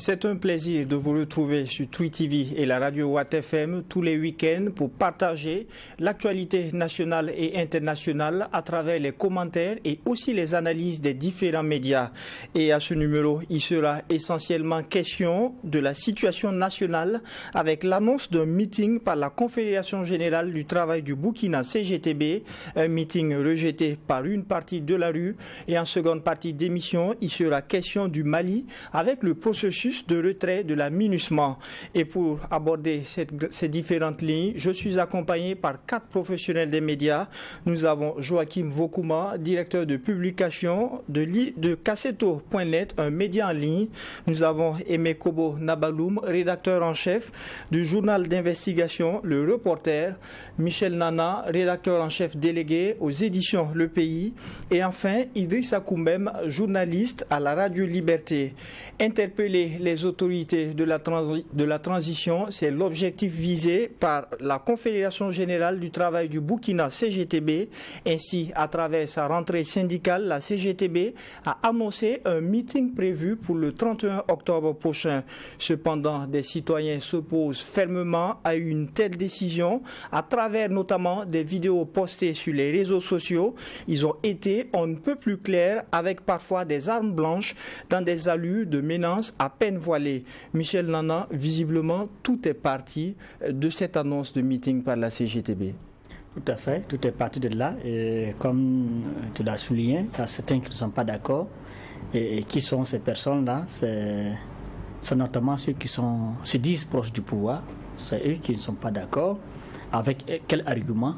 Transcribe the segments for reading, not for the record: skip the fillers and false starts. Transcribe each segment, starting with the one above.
C'est un plaisir de vous retrouver sur Twi TV et la radio Watt FM tous les week-ends pour partager l'actualité nationale et internationale à travers les commentaires et aussi les analyses des différents médias. Et à ce numéro, il sera essentiellement question de la situation nationale avec l'annonce d'un meeting par la Confédération générale du travail du Burkina CGTB, un meeting rejeté par une partie de la rue. Et en seconde partie d'émission, il sera question du Mali avec le processus de retrait de la MINUSMA. Et pour aborder ces différentes lignes, je suis accompagné par 4 professionnels des médias. Nous avons Joachim Vokouma, directeur de publication de Kasseto.net, un média en ligne. Nous avons Aimé Kobo Nabaloum, rédacteur en chef du journal d'investigation Le Reporter. Michel Nana, rédacteur en chef délégué aux éditions Le Pays. Et enfin, Idrissa Koumbem, journaliste à la Radio Liberté. Interpeller les autorités de la transition, c'est l'objectif visé par la Confédération générale du travail du Burkina CGTB. Ainsi, à travers sa rentrée syndicale, la CGTB a annoncé un meeting prévu pour le 31 octobre prochain. Cependant, des citoyens s'opposent fermement à une telle décision à travers notamment des vidéos postées sur les réseaux sociaux. Ils ont été on ne peut plus clairs avec parfois des armes blanches dans des allures de menaces à peine voilée. Michel Nana, visiblement, tout est parti de cette annonce de meeting par la CGTB. Tout à fait, tout est parti de là. Et comme tu l'as souligné, il y a certains qui ne sont pas d'accord. Et qui sont ces personnes-là? C'est notamment ceux qui se disent proches du pouvoir. C'est eux qui ne sont pas d'accord. Avec quel argument?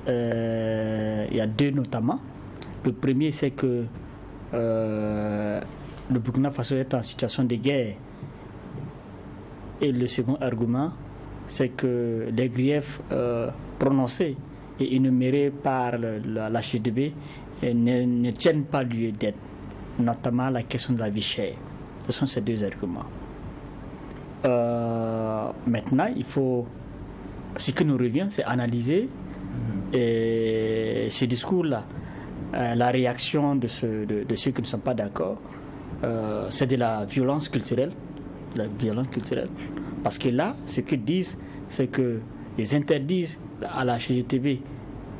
Il y a 2 notamment. Le premier, c'est que le Burkina Faso est en situation de guerre. Et le second argument, c'est que les griefs prononcés et énumérés par la CGTB ne tiennent pas lieu d'être, notamment la question de la vie chère. Ce sont ces 2 arguments. Maintenant, ce qui nous revient, c'est analyser ce discours-là. La réaction de ceux qui ne sont pas d'accord, c'est de la violence culturelle. Parce que là, ce qu'ils disent, c'est qu'ils interdisent à la CGTB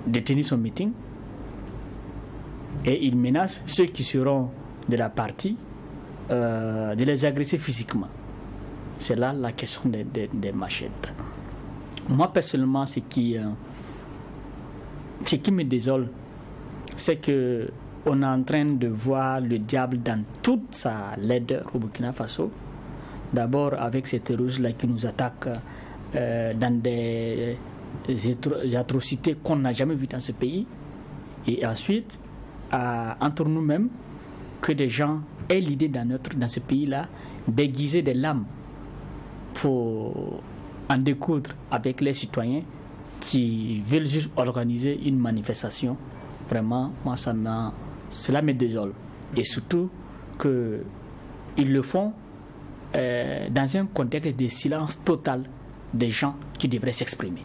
de tenir son meeting et ils menacent ceux qui seront de la partie de les agresser physiquement. C'est là la question des machettes. Moi, personnellement, ce qui me désole, c'est qu'on est en train de voir le diable dans toute sa laideur au Burkina Faso. D'abord avec ces terroristes-là qui nous attaquent dans des atrocités qu'on n'a jamais vues dans ce pays. Et ensuite, entre nous-mêmes, que des gens aient l'idée dans ce pays-là d'aiguiser des lames pour en découdre avec les citoyens qui veulent juste organiser une manifestation. Vraiment, moi, cela me désole. Et surtout qu'ils le font dans un contexte de silence total des gens qui devraient s'exprimer.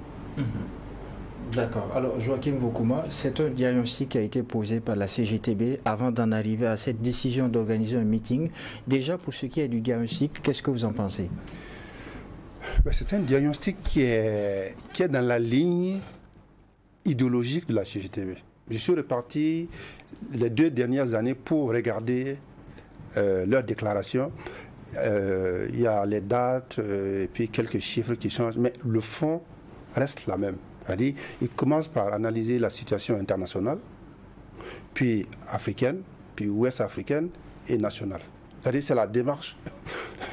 D'accord. Alors, Joachim Vokouma, c'est un diagnostic qui a été posé par la CGTB avant d'en arriver à cette décision d'organiser un meeting. Déjà, pour ce qui est du diagnostic, qu'est-ce que vous en pensez? C'est un diagnostic qui est dans la ligne idéologique de la CGTB. Je suis reparti les 2 dernières années pour regarder leurs déclarations. Il y a les dates et puis quelques chiffres qui changent, mais le fond reste la même. C'est-à-dire, ils commencent par analyser la situation internationale, puis africaine, puis ouest-africaine et nationale. C'est-à-dire, c'est la démarche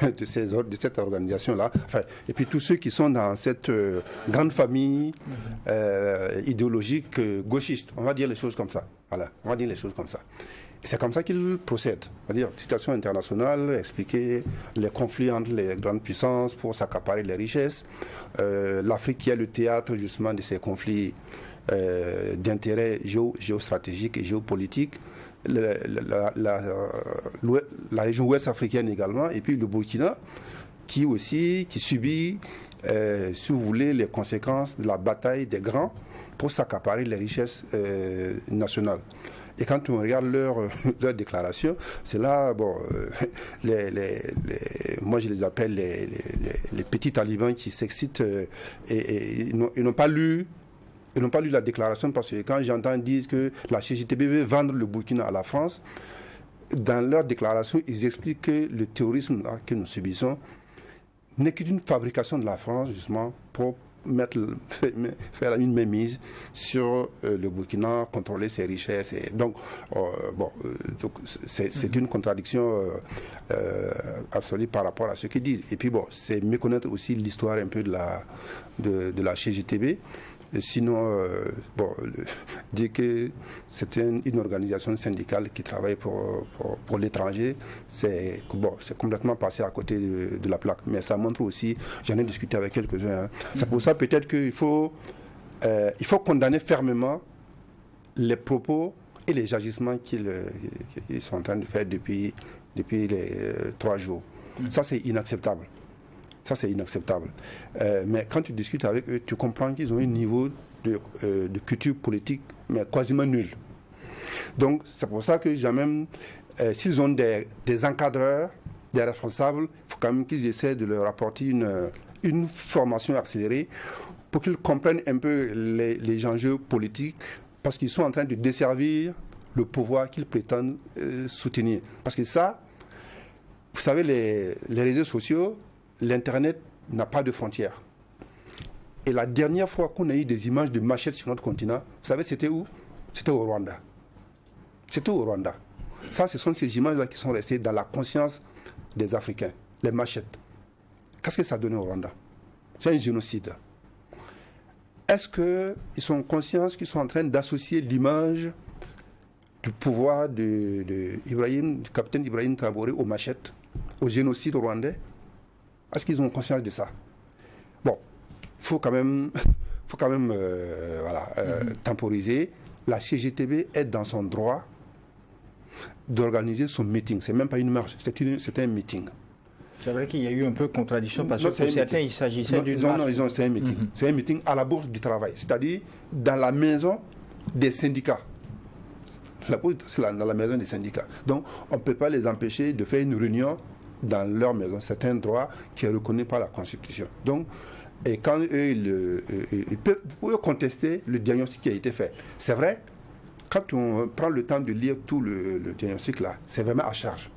de cette organisation-là. Enfin, et puis tous ceux qui sont dans cette grande famille idéologique gauchiste, on va dire les choses comme ça. Voilà, on va dire les choses comme ça. Et c'est comme ça qu'ils procèdent. C'est-à-dire, situation internationale, expliquer les conflits entre les grandes puissances pour s'accaparer les richesses. L'Afrique qui est le théâtre justement de ces conflits d'intérêt géostratégique et géopolitique. La région ouest africaine également, et puis le Burkina qui subit, si vous voulez, les conséquences de la bataille des grands pour s'accaparer les richesses nationales. Et quand on regarde leur déclaration, c'est là, bon, moi je les appelle les petits talibans qui s'excitent et ils n'ont pas lu. Ils n'ont pas lu la déclaration parce que quand j'entends dire que la CGTB veut vendre le Burkina à la France, dans leur déclaration, ils expliquent que le terrorisme que nous subissons n'est qu'une fabrication de la France, justement, pour faire une mainmise sur le Burkina, contrôler ses richesses. Et donc, c'est une contradiction absolue par rapport à ce qu'ils disent. Et puis, bon, c'est méconnaître aussi l'histoire un peu de la CGTB. Sinon, dire que c'est une organisation syndicale qui travaille pour l'étranger, c'est complètement passé à côté de la plaque. Mais ça montre aussi, j'en ai discuté avec quelques-uns, hein. C'est pour ça peut-être qu'il faut condamner fermement les propos et les agissements qu'ils sont en train de faire depuis les 3 jours. Ça, c'est inacceptable. Ça, c'est inacceptable. Mais quand tu discutes avec eux, tu comprends qu'ils ont un niveau de culture politique mais quasiment nul. Donc, c'est pour ça que même s'ils ont des encadreurs, des responsables, il faut quand même qu'ils essaient de leur apporter une formation accélérée pour qu'ils comprennent un peu les enjeux politiques, parce qu'ils sont en train de desservir le pouvoir qu'ils prétendent soutenir. Parce que ça, vous savez, les réseaux sociaux, l'Internet n'a pas de frontières. Et la dernière fois qu'on a eu des images de machettes sur notre continent, vous savez, c'était où? C'était au Rwanda. C'était au Rwanda. Ça, ce sont ces images-là qui sont restées dans la conscience des Africains, les machettes. Qu'est-ce que ça a donné au Rwanda? C'est un génocide. Est-ce qu'ils sont conscients qu'ils sont en train d'associer l'image du pouvoir du capitaine Ibrahim Traoré aux machettes, au génocide rwandais? Est-ce qu'ils ont conscience de ça? Bon, il faut quand même temporiser. La CGTB est dans son droit d'organiser son meeting. Ce n'est même pas une marche, c'est un meeting. C'est vrai qu'il y a eu un peu de contradiction parce que pour certains, il s'agissait d'une marche. Non, c'est un meeting. C'est un meeting à la Bourse du Travail, c'est-à-dire dans la maison des syndicats. C'est dans la maison des syndicats. Donc, on ne peut pas les empêcher de faire une réunion dans leur maison. C'est un droit qui est reconnu par la Constitution. Donc, et quand eux, vous pouvez contester le diagnostic qui a été fait. C'est vrai, quand on prend le temps de lire tout le diagnostic là, c'est vraiment à charge.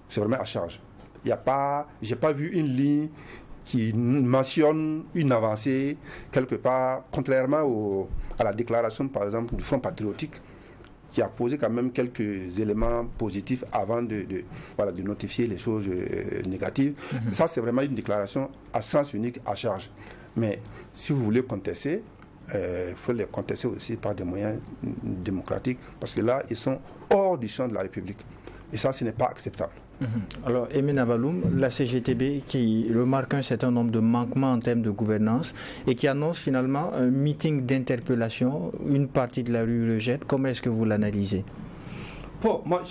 C'est vraiment à charge. Il n'y a pas, j'ai pas vu une ligne qui mentionne une avancée quelque part, contrairement à la déclaration, par exemple, du Front patriotique, qui a posé quand même quelques éléments positifs avant de notifier les choses négatives. Ça, c'est vraiment une déclaration à sens unique, à charge. Mais si vous voulez contester, il faut les contester aussi par des moyens démocratiques, parce que là, ils sont hors du champ de la République. Et ça, ce n'est pas acceptable. Alors, Aimé Nabaloum, la CGTB qui remarque un certain nombre de manquements en termes de gouvernance et qui annonce finalement un meeting d'interpellation, une partie de la rue le jette. Comment est-ce que vous l'analysez? Bon, moi,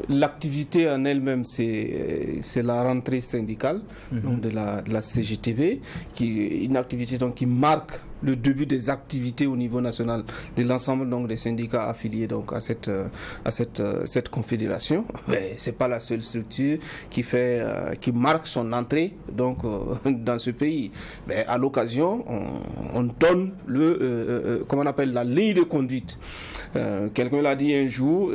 l'activité en elle-même, c'est la rentrée syndicale donc de la CGTB, une activité donc, qui marque le début des activités au niveau national de l'ensemble donc des syndicats affiliés donc à cette confédération. Mais c'est pas la seule structure qui marque son entrée donc dans ce pays. Mais à l'occasion, on donne comment on appelle la ligne de conduite. Quelqu'un l'a dit un jour,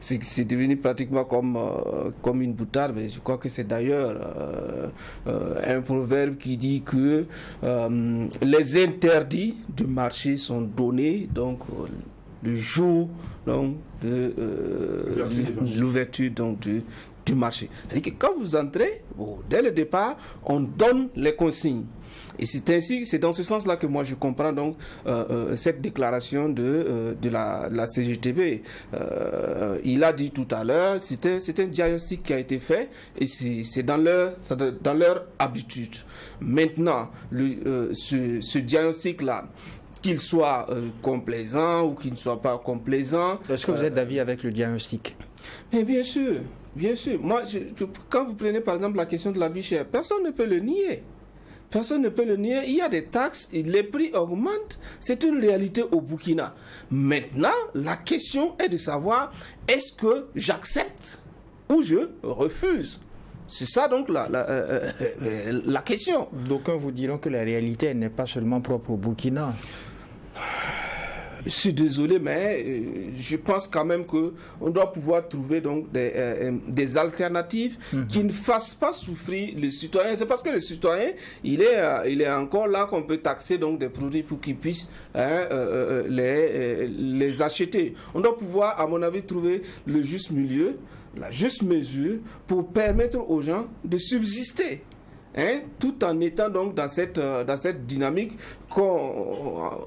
c'est devenu pratiquement comme une boutade, mais je crois que c'est d'ailleurs un proverbe qui dit que les interdits du marché sont donnés donc le jour donc, de l'ouverture donc du marché. C'est-à-dire que quand vous entrez, dès le départ, on donne les consignes. Et c'est dans ce sens-là que moi je comprends donc cette déclaration de la CGTB. Il a dit tout à l'heure, c'est un diagnostic qui a été fait et c'est dans leur habitude. Maintenant, ce diagnostic-là, qu'il soit complaisant ou qu'il ne soit pas complaisant. Est-ce que vous êtes d'avis avec le diagnostic? Mais bien sûr, bien sûr. Moi, quand vous prenez par exemple la question de la vie chère, personne ne peut le nier. personne ne peut le nier, il y a des taxes, les prix augmentent, c'est une réalité au Burkina. Maintenant, la question est de savoir, est-ce que j'accepte ou je refuse? C'est ça donc la question. D'aucuns vous diront que la réalité n'est pas seulement propre au Burkina. Je suis désolé, mais je pense quand même qu'on doit pouvoir trouver donc des alternatives qui ne fassent pas souffrir les citoyens. C'est parce que le citoyen, il est encore là qu'on peut taxer donc des produits pour qu'ils puissent les acheter. On doit pouvoir, à mon avis, trouver le juste milieu, la juste mesure pour permettre aux gens de subsister. Tout en étant donc dans cette dynamique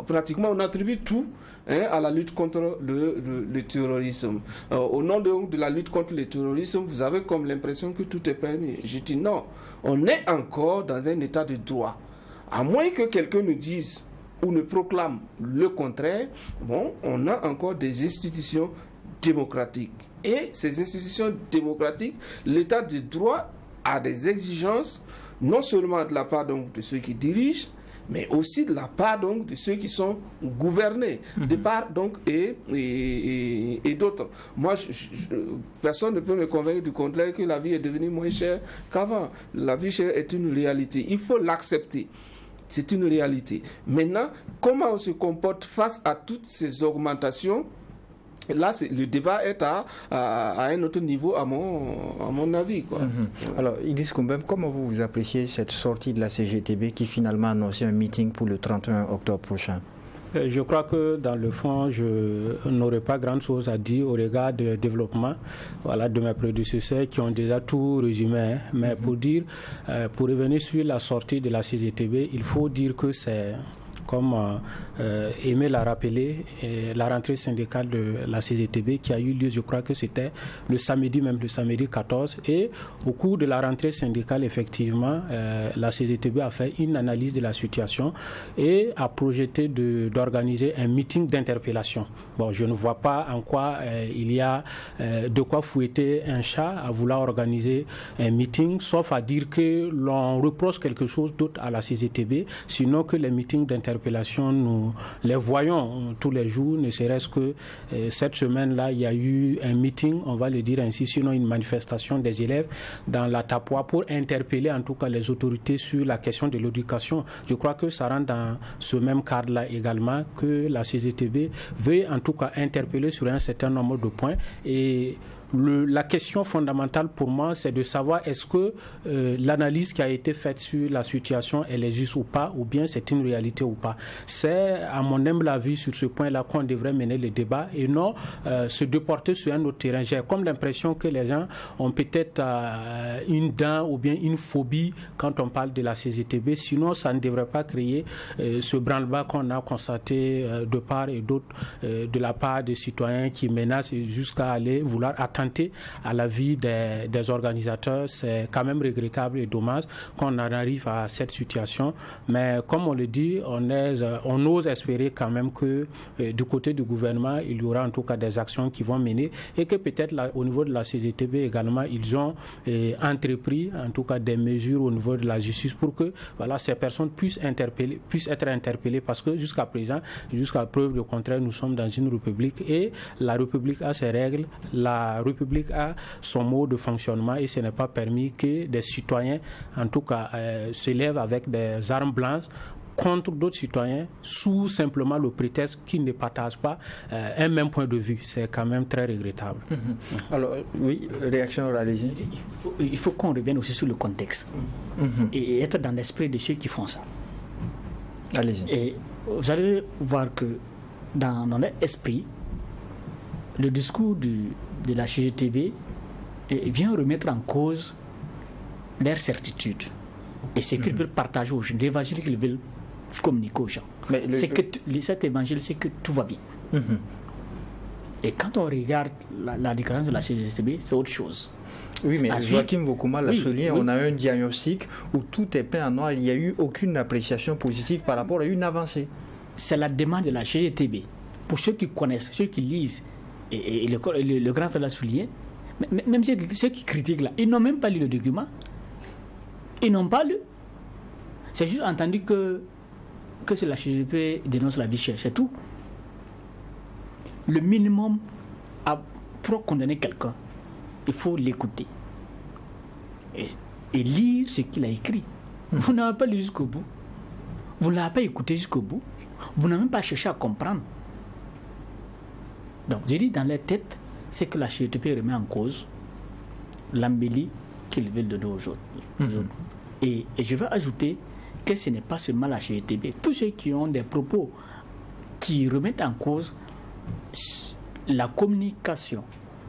pratiquement on attribue tout à la lutte contre le terrorisme. Au nom de la lutte contre le terrorisme, vous avez comme l'impression que tout est permis. Je dis non, on est encore dans un état de droit. À moins que quelqu'un nous dise ou ne proclame le contraire, on a encore des institutions démocratiques. Et ces institutions démocratiques, l'état de droit a des exigences non seulement de la part donc, de ceux qui dirigent, mais aussi de la part donc, de ceux qui sont gouvernés, de part donc, et d'autres. Moi, personne ne peut me convaincre du contraire que la vie est devenue moins chère qu'avant. La vie chère est une réalité. Il faut l'accepter. C'est une réalité. Maintenant, comment on se comporte face à toutes ces augmentations? Là, le débat est à un autre niveau, à mon avis. Quoi. Alors, Idriss Koumbem, comment vous appréciez cette sortie de la CGTB qui finalement a annoncé un meeting pour le 31 octobre prochain? Je crois que dans le fond, je n'aurai pas grand chose à dire au regard du développement de mes prédécesseurs qui ont déjà tout résumé. Mais pour revenir sur la sortie de la CGTB, il faut dire que c'est, comme Aimé l'a rappelé, la rentrée syndicale de la CGTB qui a eu lieu, je crois que c'était le samedi 14. Et au cours de la rentrée syndicale, effectivement, la CGTB a fait une analyse de la situation et a projeté d'organiser un meeting d'interpellation. Bon, je ne vois pas en quoi il y a de quoi fouetter un chat à vouloir organiser un meeting, sauf à dire que l'on reproche quelque chose d'autre à la CGTB, sinon que les meetings d'interpellation, nous les voyons tous les jours, ne serait-ce que cette semaine-là, il y a eu un meeting, on va le dire ainsi, sinon une manifestation des élèves dans la Tapua pour interpeller en tout cas les autorités sur la question de l'éducation. Je crois que ça rentre dans ce même cadre-là également que la CGTB veut en tout cas interpeller sur un certain nombre de points. Et la question fondamentale pour moi, c'est de savoir est-ce que l'analyse qui a été faite sur la situation, elle est juste ou pas, ou bien c'est une réalité ou pas. C'est, à mon humble avis, sur ce point-là qu'on devrait mener le débat et non se déporter sur un autre terrain. J'ai comme l'impression que les gens ont peut-être une dent ou bien une phobie quand on parle de la CGTB. Sinon, ça ne devrait pas créer ce branle-bas qu'on a constaté de part et d'autre de la part des citoyens qui menacent jusqu'à aller vouloir attendre à la vie des organisateurs. C'est quand même regrettable et dommage qu'on en arrive à cette situation. Mais comme on le dit, on ose espérer quand même que du côté du gouvernement, il y aura en tout cas des actions qui vont mener et que peut-être au niveau de la CGTB également, ils ont entrepris en tout cas des mesures au niveau de la justice pour que ces personnes puissent être interpellées parce que jusqu'à présent, jusqu'à preuve du contraire, nous sommes dans une république et la république a ses règles, la République a son mode de fonctionnement et ce n'est pas permis que des citoyens, en tout cas, se lèvent avec des armes blanches contre d'autres citoyens sous simplement le prétexte qu'ils ne partagent pas un même point de vue. C'est quand même très regrettable. Alors, oui, réaction, allez-y. Il faut qu'on revienne aussi sur le contexte et être dans l'esprit de ceux qui font ça. Allez-y. Et vous allez voir que dans leur esprit, le discours de la CGTB vient remettre en cause leur certitude et ce qu'ils veulent partager aux gens, l'évangile qu'ils veulent communiquer aux gens. Cet évangile, c'est que tout va bien. Et quand on regarde la déclaration de la CGTB, c'est autre chose. Oui, mais Joachim Vokuma l'a souligné, on a un diagnostic où tout est peint en noir, il n'y a eu aucune appréciation positive par rapport à une avancée. C'est la demande de la CGTB. Pour ceux qui connaissent, ceux qui lisent, et le grand frère l'a souligné, même ceux qui critiquent là, ils n'ont même pas lu le document. Ils n'ont pas lu. C'est juste entendu que c'est la CGTB dénonce la vie chère, c'est tout. Le minimum, pour condamner quelqu'un, il faut l'écouter et lire ce qu'il a écrit. Vous n'avez pas lu jusqu'au bout. Vous ne l'avez pas écouté jusqu'au bout. Vous n'avez même pas cherché à comprendre. Donc, j'ai dit dans leur tête, c'est que la CGTB remet en cause l'embellie qu'ils veulent donner aux autres. Et je veux ajouter que ce n'est pas seulement la CGTB. Tous ceux qui ont des propos qui remettent en cause la communication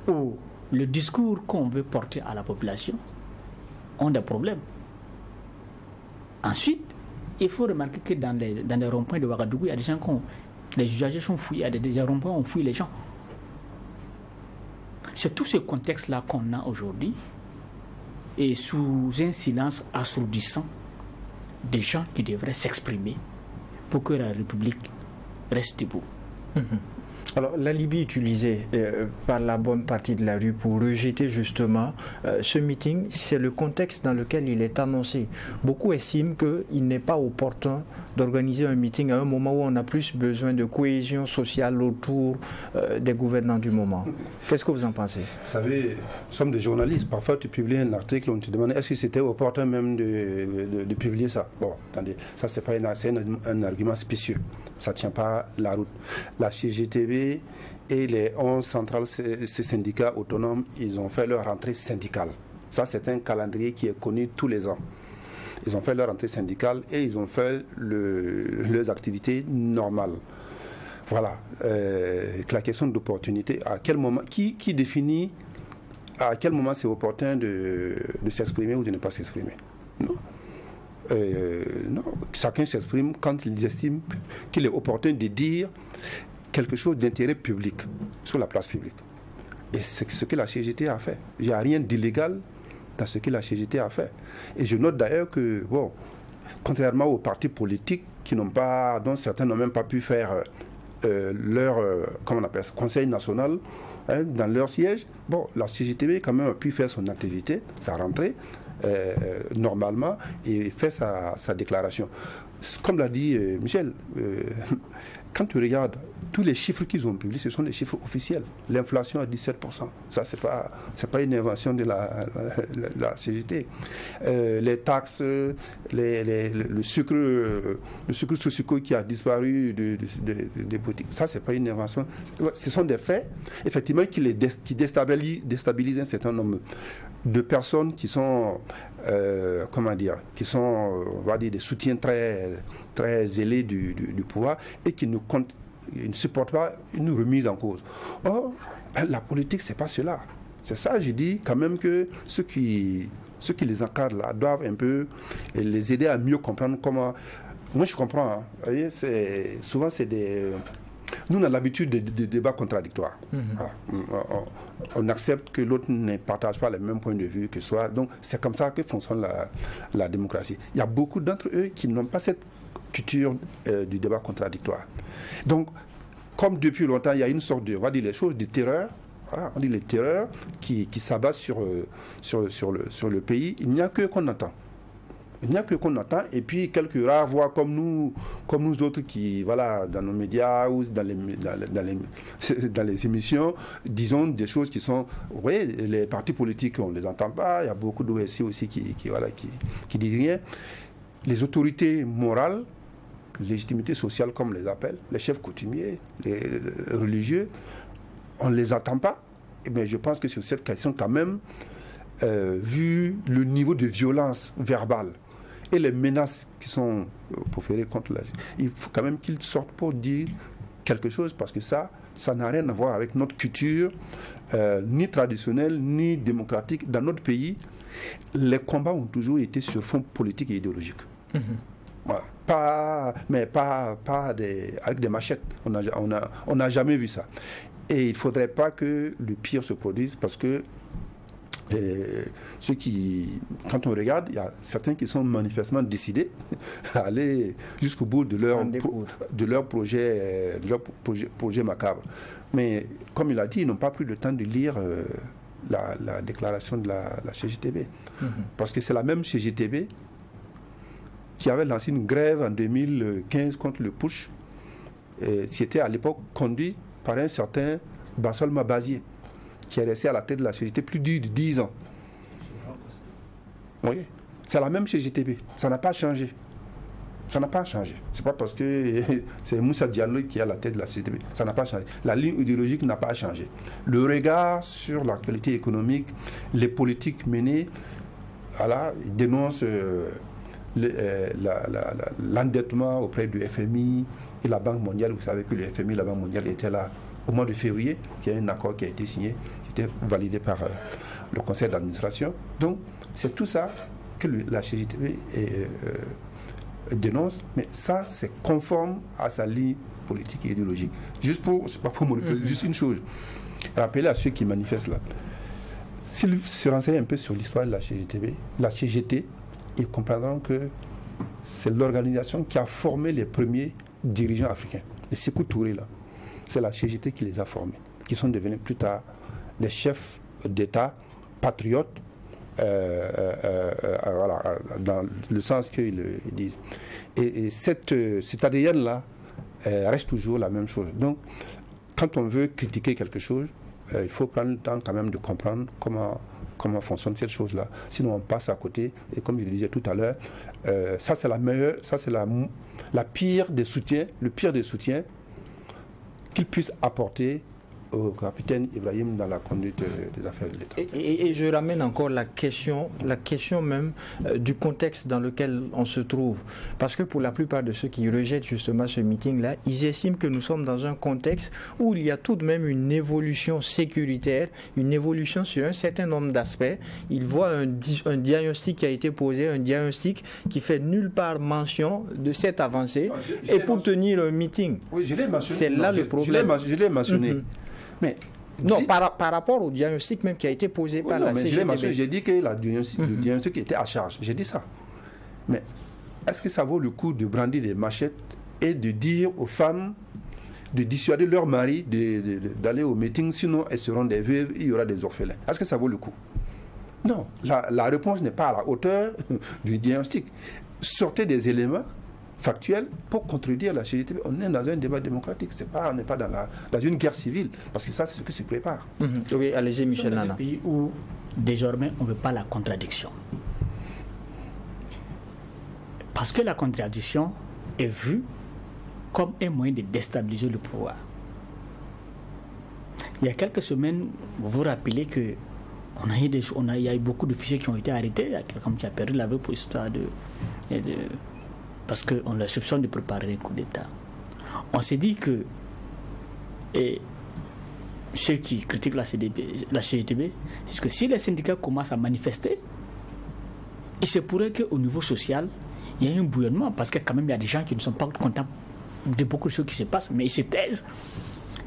ou le discours qu'on veut porter à la population ont des problèmes. Ensuite, il faut remarquer que dans les ronds-points de Ouagadougou, il y a des gens les usagers sont fouillés, il y a des ronds-points où on fouille les gens. C'est tout ce contexte-là qu'on a aujourd'hui, et sous un silence assourdissant des gens qui devraient s'exprimer pour que la République reste debout. Alors, l'alibi utilisé par la bonne partie de la rue pour rejeter justement ce meeting, c'est le contexte dans lequel il est annoncé. Beaucoup estiment qu'il n'est pas opportun d'organiser un meeting à un moment où on a plus besoin de cohésion sociale autour des gouvernants du moment. Qu'est-ce que vous en pensez? Vous savez, nous sommes des journalistes. Parfois, tu publies un article, on te demande est-ce que c'était opportun même de publier ça? Bon, attendez, ça c'est un argument spécieux. Ça ne tient pas la route. La CGTB et les 11 centrales, ces syndicats autonomes, ils ont fait leur rentrée syndicale. Ça, c'est un calendrier qui est connu tous les ans. Ils ont fait leur rentrée syndicale et ils ont fait leurs activités normales. Voilà. La question d'opportunité, à quel moment, qui définit à quel moment c'est opportun de s'exprimer ou de ne pas s'exprimer? Non. Non, chacun s'exprime quand il estime qu'il est opportun de dire quelque chose d'intérêt public sur la place publique. Et c'est ce que la CGT a fait. Il n'y a rien d'illégal dans ce que la CGT a fait. Et je note d'ailleurs que, bon, contrairement aux partis politiques dont certains n'ont même pas pu faire leur comment on appelle ça, conseil national dans leur siège, bon, la CGTB quand même a pu faire son activité, sa rentrée, normalement, et fait sa déclaration. Comme l'a dit Michel, quand tu regardes tous les chiffres qu'ils ont publiés, ce sont des chiffres officiels. L'inflation à 17%. Ça, c'est pas une invention de la CGT. Les taxes, le sucre sous sucre qui a disparu des boutiques. Ça, c'est pas une invention. Ce sont des faits, effectivement, qui déstabilisent un certain nombre de personnes qui sont, qui sont, on va dire, des soutiens très, très zélés du pouvoir et qui ne supportent pas une remise en cause. Or, la politique, c'est pas cela. C'est ça, je dis quand même que ceux qui les encadrent là doivent un peu les aider à mieux comprendre comment. Moi, je comprends. Hein. Vous voyez, souvent, c'est des. Nous, on a l'habitude de débats contradictoires. On accepte que l'autre ne partage pas les mêmes points de vue que soi. Donc, c'est comme ça que fonctionne la démocratie. Il y a beaucoup d'entre eux qui n'ont pas cette culture du débat contradictoire. Donc, comme depuis longtemps, il y a une sorte de, on va dire les choses, de terreur. Voilà, on dit les terreurs qui s'abattent sur le pays. Il n'y a que qu'on entend. Il n'y a que qu'on entend, et puis quelques rares voix comme nous autres qui, voilà, dans nos médias ou dans les émissions, disons des choses qui sont, vous voyez, les partis politiques, on ne les entend pas, il y a beaucoup d'OSI aussi qui disent rien. Les autorités morales, légitimité sociale comme on les appelle, les chefs coutumiers, les religieux, on ne les entend pas, mais je pense que sur cette question quand même, vu le niveau de violence verbale, et les menaces qui sont proférées contre il faut quand même qu'ils sortent pour dire quelque chose, parce que ça n'a rien à voir avec notre culture, ni traditionnelle, ni démocratique. Dans notre pays, les combats ont toujours été sur fond politique et idéologique. Voilà. Pas avec des machettes. On n'a jamais vu ça. Et il ne faudrait pas que le pire se produise, parce que quand on regarde, il y a certains qui sont manifestement décidés à aller jusqu'au bout de leur projet macabre. Mais comme il a dit, ils n'ont pas pris le temps de lire la déclaration de la CGTB. Parce que c'est la même CGTB qui avait lancé une grève en 2015 contre le putsch, qui était à l'époque conduit par un certain Bassol Mabazier, qui est resté à la tête de la CGT plus de 10 ans. Oui, c'est la même CGTB, ça n'a pas changé. Ça n'a pas changé. C'est pas parce que c'est Moussa Diallo qui est à la tête de la CGTB. Ça n'a pas changé. La ligne idéologique n'a pas changé. Le regard sur l'actualité économique, les politiques menées, voilà, ils dénoncent l'endettement auprès du FMI et la Banque mondiale. Vous savez que le FMI et la Banque mondiale étaient là au mois de février. Il y a un accord qui a été signé, qui était validé par le conseil d'administration. Donc, c'est tout ça que la CGTB dénonce, mais ça, c'est conforme à sa ligne politique et idéologique. Juste pour, c'est pas pour monopoliser, juste une chose. Rappelez à ceux qui manifestent là, s'ils se renseignent un peu sur l'histoire de la CGTB, la CGT, ils comprendront que c'est l'organisation qui a formé les premiers dirigeants africains. Les Sékou Touré, là, c'est la CGT qui les a formés, qui sont devenus plus tard les chefs d'État patriotes, voilà, dans le sens qu'ils disent. Et cet ADN-là reste toujours la même chose. Donc, quand on veut critiquer quelque chose, il faut prendre le temps quand même de comprendre comment fonctionne cette chose-là. Sinon, on passe à côté. Et comme je le disais tout à l'heure, ça c'est la meilleure, ça c'est la pire des soutiens, le pire des soutiens qu'il puisse apporter au capitaine Ibrahim dans la conduite des affaires de l'État. Et je ramène encore la question même du contexte dans lequel on se trouve. Parce que pour la plupart de ceux qui rejettent justement ce meeting-là, ils estiment que nous sommes dans un contexte où il y a tout de même une évolution sécuritaire, une évolution sur un certain nombre d'aspects. Ils voient un diagnostic qui a été posé, un diagnostic qui fait nulle part mention de cette avancée. Et pour tenir un meeting, oui, je l'ai mentionné. C'est là le problème. Je l'ai mentionné. Mais non, par rapport au diagnostic même qui a été posé par la CGTB. J'ai dit que le diagnostic était à charge. J'ai dit ça. Mais est-ce que ça vaut le coup de brandir des machettes et de dire aux femmes de dissuader leurs maris d'aller au meeting, sinon elles seront des veuves, il y aura des orphelins? Est-ce que ça vaut le coup? Non. La réponse n'est pas à la hauteur du diagnostic. Sortez des éléments factuel pour contredire la CGTB. On est dans un débat démocratique. On n'est pas dans une guerre civile, parce que ça, c'est ce qui se prépare. Oui, allez-y, Michel Nana. Nous sommes dans un pays où, désormais, on ne veut pas la contradiction. Parce que la contradiction est vue comme un moyen de déstabiliser le pouvoir. Il y a quelques semaines, vous vous rappelez que il y a eu beaucoup de fichiers qui ont été arrêtés. Il y a quelqu'un qui a perdu la vie pour histoire parce qu'on le soupçonne de préparer un coup d'État. On s'est dit que ceux qui critiquent la CGTB, c'est que si les syndicats commencent à manifester, il se pourrait qu'au niveau social, il y ait un bouillonnement, parce que quand même il y a des gens qui ne sont pas contents de beaucoup de choses qui se passent, mais ils se taisent.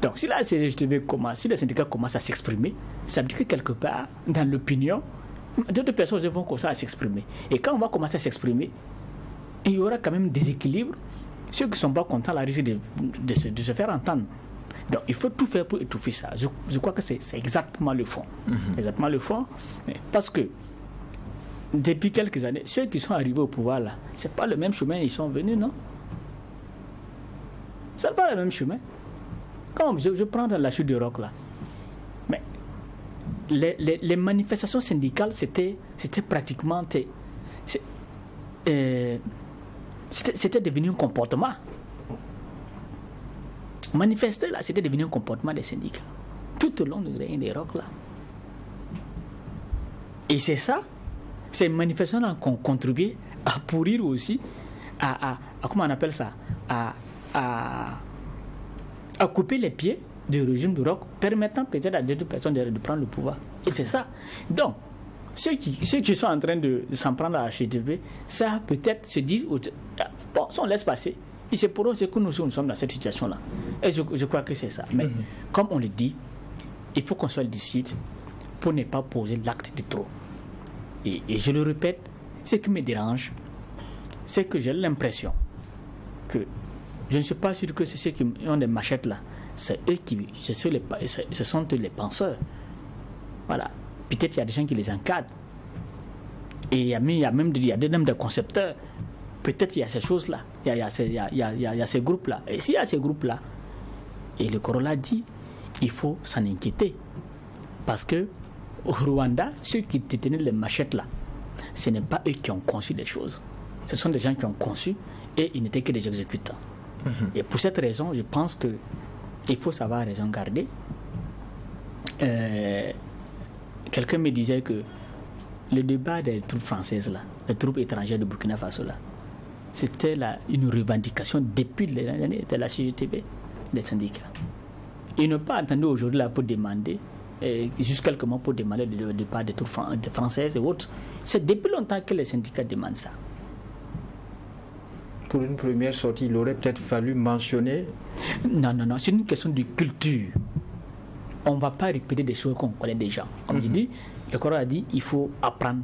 Donc si la CGTB si les syndicats commencent à s'exprimer, ça veut dire que quelque part, dans l'opinion, d'autres personnes vont commencer à s'exprimer. Et quand on va commencer à s'exprimer, il y aura quand même des équilibres. Ceux qui ne sont pas contents risquent de se faire entendre. Donc il faut tout faire pour étouffer ça. Je crois que c'est exactement le fond. Exactement le fond. Parce que depuis quelques années, ceux qui sont arrivés au pouvoir là, ce n'est pas le même chemin ils sont venus, non? Ce n'est pas le même chemin. Comme je prends dans la chute de Roc là. Mais les manifestations syndicales, c'était pratiquement... C'était devenu un comportement. Manifester là, c'était devenu un comportement des syndicats. Tout au long du règne des Rocs là. Et c'est ça, ces manifestations là qui ont contribué à pourrir aussi, à comment on appelle ça, à couper les pieds du régime du Roc, permettant peut-être à d'autres personnes de prendre le pouvoir. Et c'est ça. Donc, ceux qui sont en train de s'en prendre à la CGTB, ça peut-être se disent, bon, si on laisse passer, et c'est pour eux que nous sommes dans cette situation-là. Et je crois que c'est ça. Mais comme on le dit, il faut qu'on soit lucide pour ne pas poser l'acte de trop. Et je le répète, ce qui me dérange, c'est que j'ai l'impression que je ne suis pas sûr que c'est ceux qui ont des machettes là, ce sont les penseurs. Voilà. Peut-être qu'il y a des gens qui les encadrent. Et il y a même des concepteurs peut-être il y a ces choses-là, il y a ces groupes-là. Et s'il y a ces groupes-là, et le Corolla dit, il faut s'en inquiéter. Parce que au Rwanda, ceux qui détenaient les machettes là, ce n'est pas eux qui ont conçu les choses. Ce sont des gens qui ont conçu et ils n'étaient que des exécutants. Et pour cette raison, je pense qu'il faut savoir raison garder. Quelqu'un me disait que le débat des troupes françaises là, les troupes étrangères de Burkina Faso là, c'était une revendication depuis les années de la CGTB, des syndicats. Ils n'ont pas attendu aujourd'hui là pour demander, juste quelques mois pour demander le départ des troupes françaises et autres. C'est depuis longtemps que les syndicats demandent ça. Pour une première sortie, il aurait peut-être fallu mentionner... Non, c'est une question de culture. On ne va pas répéter des choses qu'on connaît déjà. Comme je dis, le Coran a dit il faut apprendre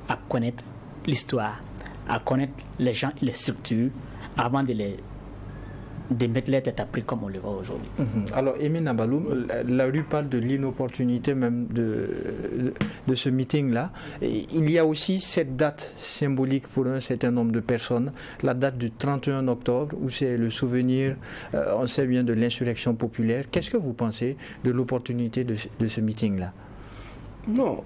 à connaître l'histoire, à connaître les gens et les structures avant de mettre les têtes à prix comme on le voit aujourd'hui. Alors, Emin Abaloum, la rue parle de l'inopportunité même de ce meeting-là. Il y a aussi cette date symbolique pour un certain nombre de personnes, la date du 31 octobre, où c'est le souvenir, on sait bien, de l'insurrection populaire. Qu'est-ce que vous pensez de l'opportunité de ce meeting-là? Non,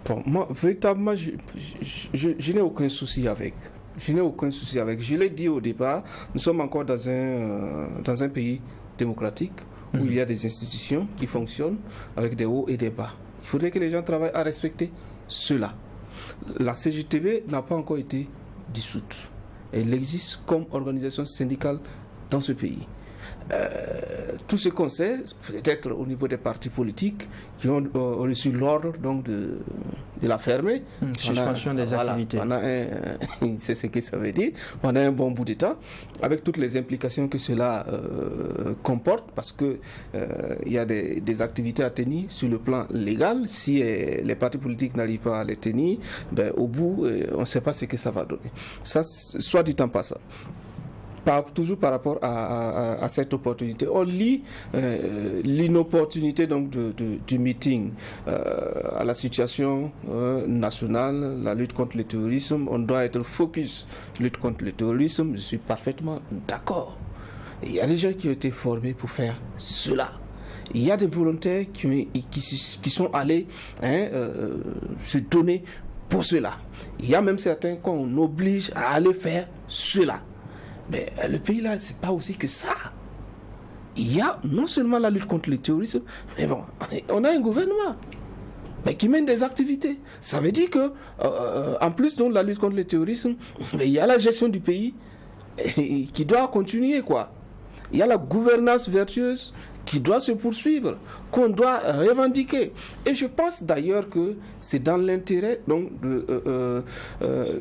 bon, moi, véritablement, je n'ai aucun souci avec. Je n'ai aucun souci avec. Je l'ai dit au départ, nous sommes encore dans un pays démocratique où il y a des institutions qui fonctionnent avec des hauts et des bas. Il faudrait que les gens travaillent à respecter cela. La CGTB n'a pas encore été dissoute. Elle existe comme organisation syndicale dans ce pays. Tout ce qu'on sait, peut-être au niveau des partis politiques qui ont reçu l'ordre donc de la fermer. Suspension des activités. C'est ce que ça veut dire. On a un bon bout de temps, avec toutes les implications que cela comporte, parce que il y a des activités à tenir sur le plan légal. Si les partis politiques n'arrivent pas à les tenir, au bout, on ne sait pas ce que ça va donner. Ça, soit dit en passant. Toujours par rapport à cette opportunité. On lit l'inopportunité donc du meeting à la situation nationale, la lutte contre le terrorisme. On doit être focus lutte contre le terrorisme. Je suis parfaitement d'accord. Il y a des gens qui ont été formés pour faire cela. Il y a des volontaires qui sont allés se donner pour cela. Il y a même certains qu'on oblige à aller faire cela. Mais le pays là, c'est pas aussi que ça. Il y a non seulement la lutte contre le terrorisme, mais bon, on a un gouvernement qui mène des activités. Ça veut dire que, en plus de la lutte contre le terrorisme, il y a la gestion du pays qui doit continuer, quoi. Il y a la gouvernance vertueuse qui doit se poursuivre, qu'on doit revendiquer. Et je pense d'ailleurs que c'est dans l'intérêt donc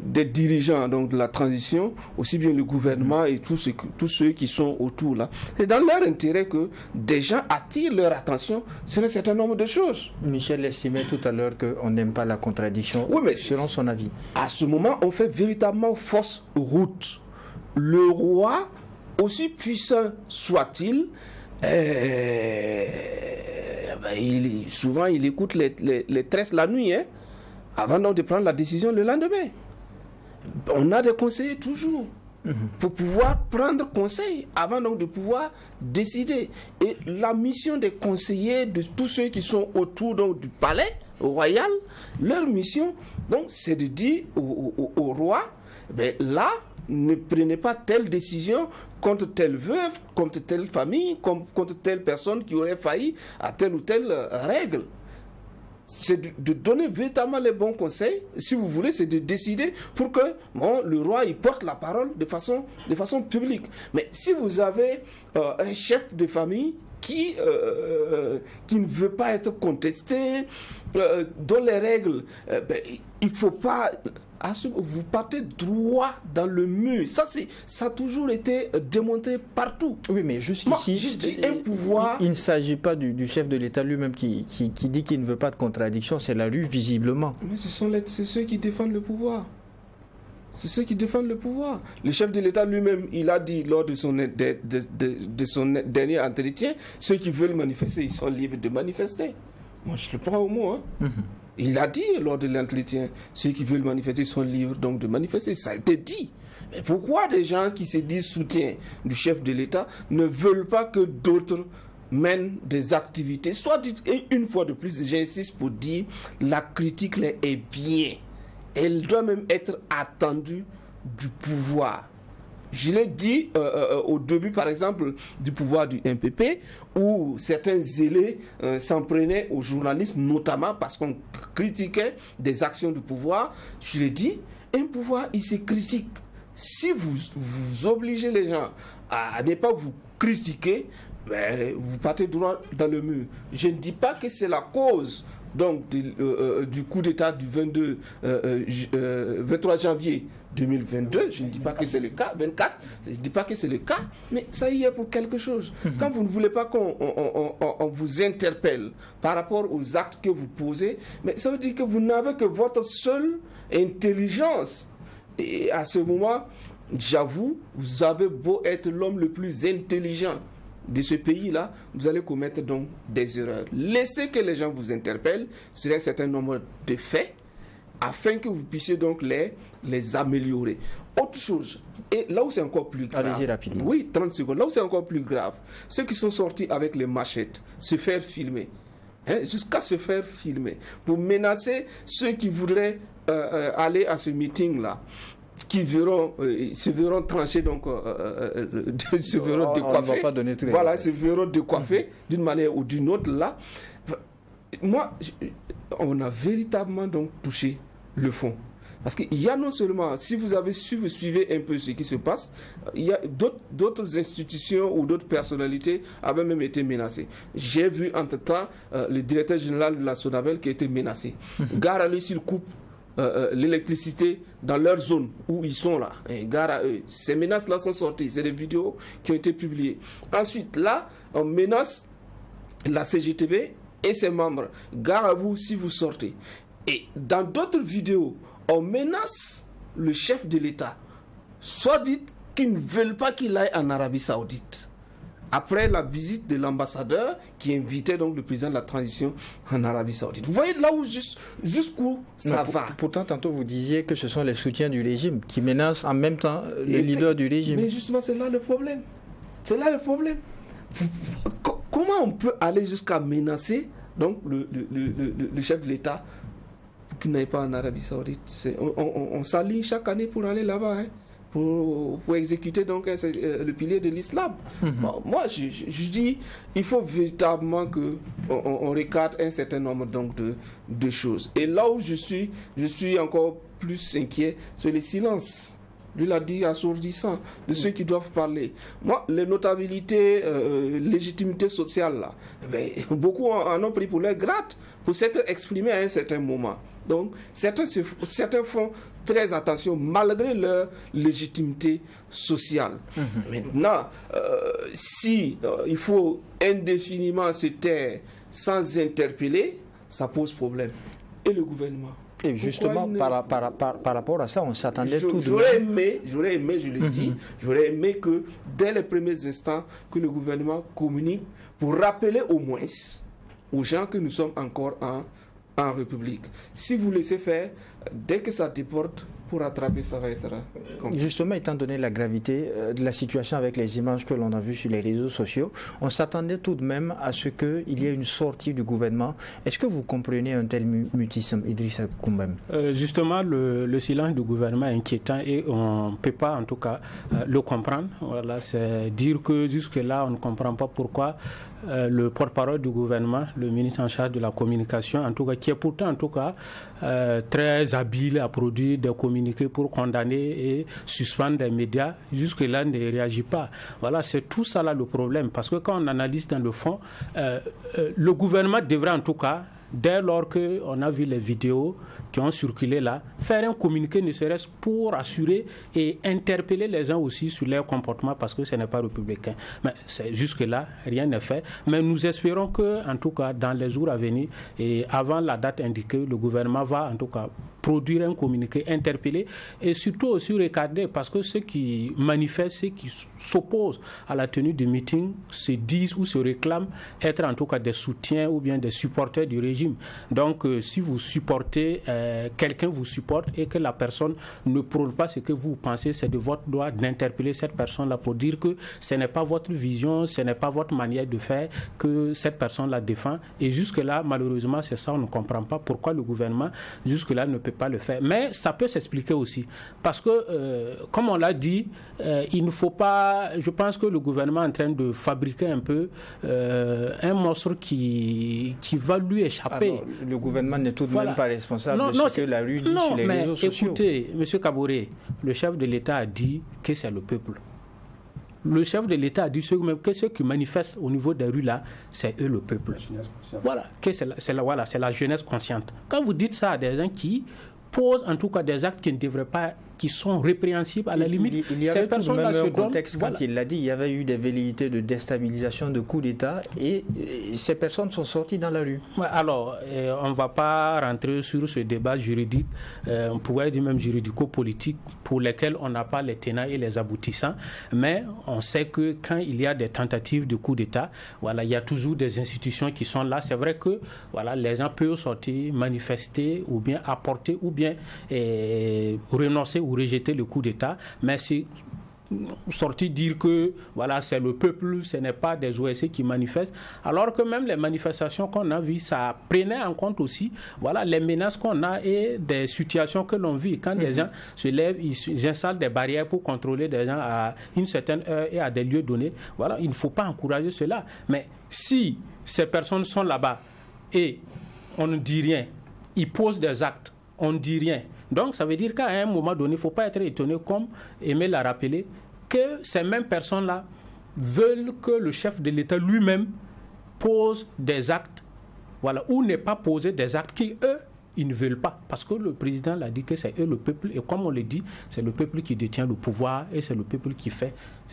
des dirigeants donc de la transition, aussi bien le gouvernement et tous ceux qui sont autour là. C'est dans leur intérêt que des gens attirent leur attention sur un certain nombre de choses. Michel estimait tout à l'heure qu'on n'aime pas la contradiction. Oui, mais selon son avis. À ce moment, on fait véritablement fausse route. Le roi, aussi puissant soit-il, souvent il écoute les tresses la nuit, avant donc de prendre la décision le lendemain. On a des conseillers toujours pour pouvoir prendre conseil avant donc de pouvoir décider. Et la mission des conseillers, de tous ceux qui sont autour donc du palais royal, leur mission donc c'est de dire au roi, là, ne prenez pas telle décision contre telle veuve, contre telle famille, contre telle personne qui aurait failli à telle ou telle règle. C'est de donner véritablement les bons conseils. Si vous voulez, c'est de décider pour que le roi il porte la parole de façon publique. Mais si vous avez un chef de famille qui ne veut pas être contesté, dont les règles, il ne faut pas... Vous partez droit dans le mur. Ça a toujours été démontré partout. Oui, mais jusqu'ici, un pouvoir... il ne s'agit pas du chef de l'État lui-même qui dit qu'il ne veut pas de contradiction. C'est la rue, visiblement. Mais c'est ceux qui défendent le pouvoir. C'est ceux qui défendent le pouvoir. Le chef de l'État lui-même, il a dit lors de son dernier entretien, ceux qui veulent manifester, ils sont libres de manifester. Moi, je le prends au mot. Il a dit lors de l'entretien, ceux qui veulent manifester sont libres donc de manifester. Ça a été dit. Mais pourquoi des gens qui se disent soutien du chef de l'État ne veulent pas que d'autres mènent des activités? Soit dit, et une fois de plus, j'insiste pour dire, la critique est bien. Elle doit même être attendue du pouvoir. Je l'ai dit au début, par exemple, du pouvoir du MPP, où certains zélés s'en prenaient aux journalistes, notamment parce qu'on critiquait des actions du pouvoir. Je l'ai dit, un pouvoir, il se critique. Si vous obligez les gens à ne pas vous critiquer, ben, vous partez droit dans le mur. Je ne dis pas que c'est la cause donc du coup d'État du 23 janvier 2022, je ne dis pas que c'est le cas, 24, je ne dis pas que c'est le cas, mais ça y est pour quelque chose. Quand vous ne voulez pas qu'on vous interpelle par rapport aux actes que vous posez, mais ça veut dire que vous n'avez que votre seule intelligence. Et à ce moment, j'avoue, vous avez beau être l'homme le plus intelligent de ce pays-là, vous allez commettre donc des erreurs. Laissez que les gens vous interpellent sur un certain nombre de faits afin que vous puissiez donc les améliorer. Autre chose, et là où c'est encore plus grave, allez-y rapidement. Oui, 30 secondes, là où c'est encore plus grave, ceux qui sont sortis avec les machettes, se faire filmer, jusqu'à se faire filmer, pour menacer ceux qui voudraient aller à ce meeting-là, qui se verront trancher, donc se verront décoiffer. Voilà, se verront décoiffer d'une manière ou d'une autre là. Moi, on a véritablement donc touché le fond. Parce qu'il y a non seulement, si vous suivez un peu ce qui se passe, il y a d'autres institutions ou d'autres personnalités avaient même été menacées. J'ai vu entre-temps le directeur général de la Sonabel qui a été menacé. Gare à lui s'il coupe l'électricité dans leur zone où ils sont là, et gare à eux. Ces menaces-là sont sorties, c'est des vidéos qui ont été publiées. Ensuite, là, on menace la CGTB et ses membres. Gare à vous si vous sortez. Et dans d'autres vidéos, on menace le chef de l'État, soit dit qu'ils ne veulent pas qu'il aille en Arabie Saoudite. Après la visite de l'ambassadeur qui invitait donc le président de la transition en Arabie Saoudite. Vous voyez là où jusqu'où ça va. Pourtant, tantôt vous disiez que ce sont les soutiens du régime qui menacent en même temps le leader du régime. Mais justement, c'est là le problème. C'est là le problème. Comment on peut aller jusqu'à menacer donc le chef de l'État pour qu'il n'aille pas en Arabie Saoudite? On s'aligne chaque année pour aller là-bas, pour exécuter donc le pilier de l'islam. Bon, moi, je dis, il faut véritablement qu'on recadre un certain nombre donc de choses. Et là où je suis encore plus inquiet, c'est le silence. Lui l'a dit assourdissant de ceux qui doivent parler. Moi, les notabilités, légitimité sociale, là, beaucoup en ont pris pour leur grade, pour s'être exprimés à un certain moment. Donc, certains font très attention malgré leur légitimité sociale. Maintenant, si il faut indéfiniment se taire sans interpeller, ça pose problème. Et le gouvernement? Et justement, par rapport à ça, on s'attendait tout de J'aurais aimé, je le dis, j'aurais aimé que dès les premiers instants, que le gouvernement communique pour rappeler au moins aux gens que nous sommes encore en République. Si vous laissez faire, dès que ça déporte, pour rattraper, ça va être compliqué. Justement, étant donné la gravité de la situation avec les images que l'on a vues sur les réseaux sociaux, on s'attendait tout de même à ce qu'il y ait une sortie du gouvernement. Est-ce que vous comprenez un tel mutisme, Idrissa Koumbem? Justement, le silence du gouvernement est inquiétant et on ne peut pas, en tout cas, le comprendre. Voilà, c'est dire que jusque-là, on ne comprend pas pourquoi le porte-parole du gouvernement, le ministre en charge de la communication, en tout cas, qui est pourtant, en tout cas, très habile à produire des communiqués pour condamner et suspendre des médias, jusque-là ne réagit pas. Voilà, c'est tout ça là le problème. Parce que quand on analyse dans le fond, le gouvernement devrait en tout cas, dès lors qu'on a vu les vidéos qui ont circulé là, faire un communiqué ne serait-ce pour assurer et interpeller les gens aussi sur leur comportement parce que ce n'est pas républicain. Mais jusque-là, rien n'est fait. Mais nous espérons que, en tout cas, dans les jours à venir et avant la date indiquée, le gouvernement va en tout cas produire un communiqué, interpeller et surtout aussi recadrer parce que ceux qui manifestent, ceux qui s'opposent à la tenue du meeting se disent ou se réclament être en tout cas des soutiens ou bien des supporters du régime. régime. Donc, si vous supportez, quelqu'un vous supporte et que la personne ne prône pas ce que vous pensez, c'est de votre droit d'interpeller cette personne-là pour dire que ce n'est pas votre vision, ce n'est pas votre manière de faire que cette personne la défend. Et jusque-là, malheureusement, c'est ça, on ne comprend pas pourquoi le gouvernement, jusque-là, ne peut pas le faire. Mais ça peut s'expliquer aussi. Parce que, comme on l'a dit, il ne faut pas... Je pense que le gouvernement est en train de fabriquer un peu un monstre qui va lui échapper. Alors, le gouvernement n'est tout de même pas responsable de ce que la rue dit sur les réseaux sociaux. Écoutez, M. Kaboré, le chef de l'État a dit que c'est le peuple. Le chef de l'État a dit que ceux qui manifestent au niveau des rues là, c'est eux le peuple. Voilà, c'est la jeunesse consciente. Quand vous dites ça à des gens qui posent en tout cas des actes qui ne devraient pas, qui sont répréhensibles à la limite. Il y avait tout de même un contexte quand il l'a dit, il y avait eu des velléités de déstabilisation, de coup d'État et ces personnes sont sorties dans la rue. Alors, on ne va pas rentrer sur ce débat juridique, on pourrait dire même juridico-politique, pour lesquels on n'a pas les tenants et les aboutissants, mais on sait que quand il y a des tentatives de coup d'État, voilà, il y a toujours des institutions qui sont là. C'est vrai que voilà, les gens peuvent sortir, manifester ou bien apporter ou bien renoncer ou rejeter le coup d'État, mais c'est sortir dire que voilà, c'est le peuple, ce n'est pas des OSC qui manifestent, alors que même les manifestations qu'on a vues, ça prenait en compte aussi voilà, les menaces qu'on a et des situations que l'on vit. Quand des gens se lèvent, ils installent des barrières pour contrôler des gens à une certaine heure et à des lieux donnés. Voilà, il ne faut pas encourager cela. Mais si ces personnes sont là-bas et on ne dit rien, ils posent des actes, on ne dit rien. Donc, ça veut dire qu'à un moment donné, il ne faut pas être étonné, comme Aimé l'a rappelé, que ces mêmes personnes-là veulent que le chef de l'État lui-même pose des actes, voilà, ou n'est pas posé des actes qui, eux, ils ne veulent pas. Parce que le président l'a dit que c'est eux le peuple, et comme on le dit, c'est le peuple qui détient le pouvoir et c'est le peuple qui fait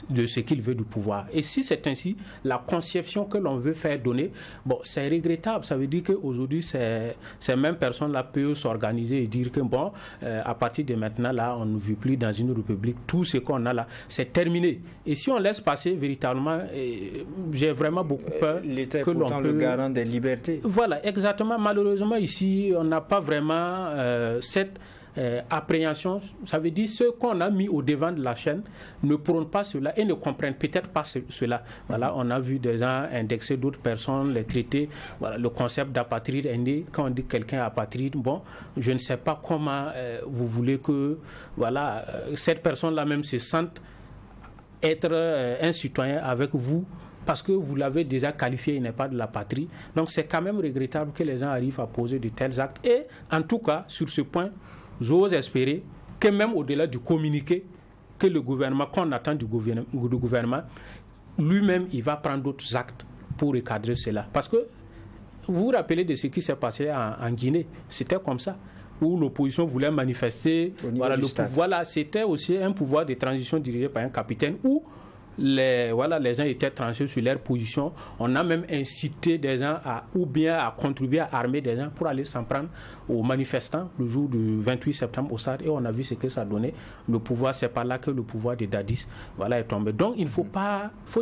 de ce qu'il veut du pouvoir. Et si c'est ainsi, la conception que l'on veut faire donner, bon, c'est regrettable. Ça veut dire qu'aujourd'hui, ces mêmes personnes-là peuvent s'organiser et dire que bon, à partir de maintenant, là, on ne vit plus dans une république. Tout ce qu'on a là, c'est terminé. Et si on laisse passer véritablement, j'ai vraiment beaucoup peur. L'État est pourtant le garant des libertés. Voilà, exactement. Malheureusement, ici, on n'a pas vraiment cette appréhension. Ça veut dire ceux qu'on a mis au devant de la chaîne ne prônent pas cela et ne comprennent peut-être pas cela. Voilà, on a vu des gens indexer d'autres personnes, les traiter. Voilà, le concept d'apatride est né. Quand on dit quelqu'un apatride, bon, je ne sais pas comment vous voulez que voilà, cette personne-là même se sente être un citoyen avec vous, parce que vous l'avez déjà qualifié, il n'est pas de la patrie. Donc c'est quand même regrettable que les gens arrivent à poser de tels actes. Et en tout cas, sur ce point, j'ose espérer que même au-delà du communiqué que le gouvernement, qu'on attend du gouvernement, lui-même, il va prendre d'autres actes pour recadrer cela. Parce que vous vous rappelez de ce qui s'est passé en Guinée, c'était comme ça, où l'opposition voulait manifester. Voilà, voilà, c'était aussi un pouvoir de transition dirigé par un capitaine où les gens étaient tranchés sur leur position. On a même incité des gens ou bien à contribuer à armer des gens pour aller s'en prendre aux manifestants le jour du 28 septembre au Stade, et on a vu ce que ça donnait. Le pouvoir, c'est pas là que le pouvoir de Dadis est tombé. Donc il faut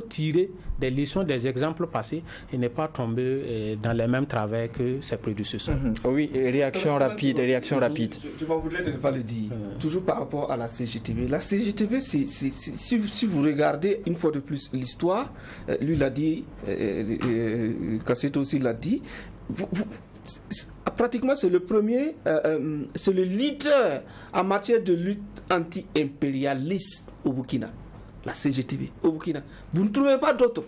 tirer des leçons, des exemples passés et ne pas tomber dans les mêmes travers que ses prédécesseurs. Oui, réaction rapide. Je m'en voudrais de ne pas le dire. Toujours par rapport à la CGTB. La CGTB, si vous regardez une fois de plus l'histoire, lui l'a dit, Kasseto aussi l'a dit, pratiquement c'est le premier, c'est le leader en matière de lutte anti-impérialiste au Burkina, la CGTB au Burkina. Vous ne trouvez pas d'autres.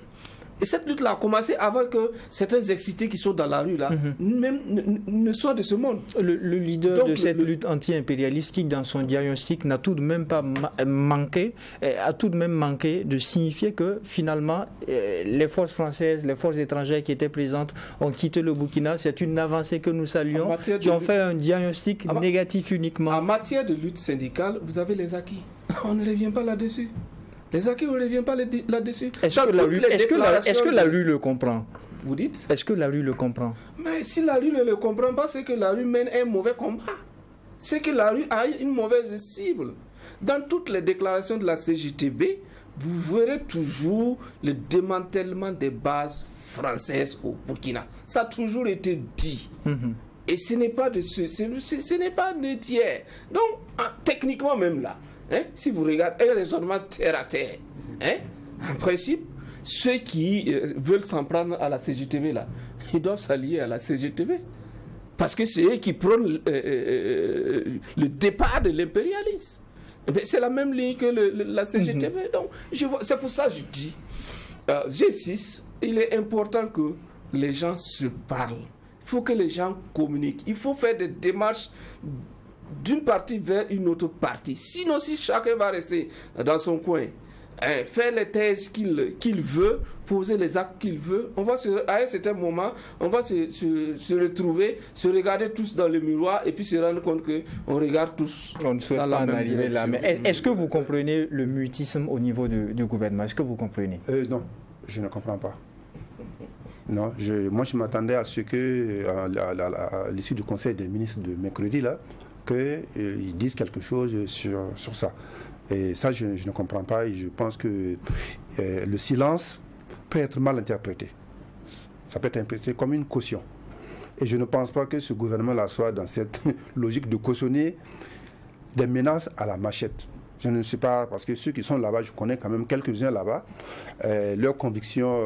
Et cette lutte-là a commencé avant que certains excités qui sont dans la rue là, même ne soient de ce monde. Le leader de cette lutte anti-impérialiste qui, dans son diagnostic, n'a tout de même pas manqué de signifier que finalement les forces françaises, les forces étrangères qui étaient présentes ont quitté le Burkina. C'est une avancée que nous saluons, qui ont fait un diagnostic négatif uniquement. En matière de lutte syndicale, vous avez les acquis. On ne revient pas là-dessus. Les acquis, on ne revient pas là-dessus. Est-ce que la rue le comprend? Vous dites? Est-ce que la rue le comprend? Mais si la rue ne le comprend pas, c'est que la rue mène un mauvais combat. C'est que la rue a une mauvaise cible. Dans toutes les déclarations de la CGTB, vous verrez toujours le démantèlement des bases française au Burkina. Ça a toujours été dit. Et ce n'est pas ce n'est pas de tiers. Donc, techniquement même là, si vous regardez un raisonnement terre à terre, en principe, ceux qui veulent s'en prendre à la CGTB là, ils doivent s'allier à la CGTB. Parce que c'est eux qui prônent le départ de l'impérialisme. C'est la même ligne que la CGTB. Donc, c'est pour ça que je dis, G6, il est important que les gens se parlent. Il faut que les gens communiquent. Il faut faire des démarches d'une partie vers une autre partie. Sinon, si chacun va rester dans son coin, faire les thèses qu'il veut, poser les actes qu'il veut, à un certain moment, on va se retrouver, se regarder tous dans le miroir et puis se rendre compte qu'on regarde tous. On ne souhaite pas en arriver là. Mais est-ce que vous comprenez le mutisme au niveau du gouvernement? Est-ce que vous comprenez? Non, je ne comprends pas. Non, moi je m'attendais à ce que, à l'issue du conseil des ministres de mercredi, là, qu'ils disent quelque chose sur ça. Et ça, je ne comprends pas et je pense que le silence peut être mal interprété. Ça peut être interprété comme une caution. Et je ne pense pas que ce gouvernement-là soit dans cette logique de cautionner des menaces à la machette. Je ne sais pas, parce que ceux qui sont là-bas, je connais quand même quelques-uns là-bas, leurs convictions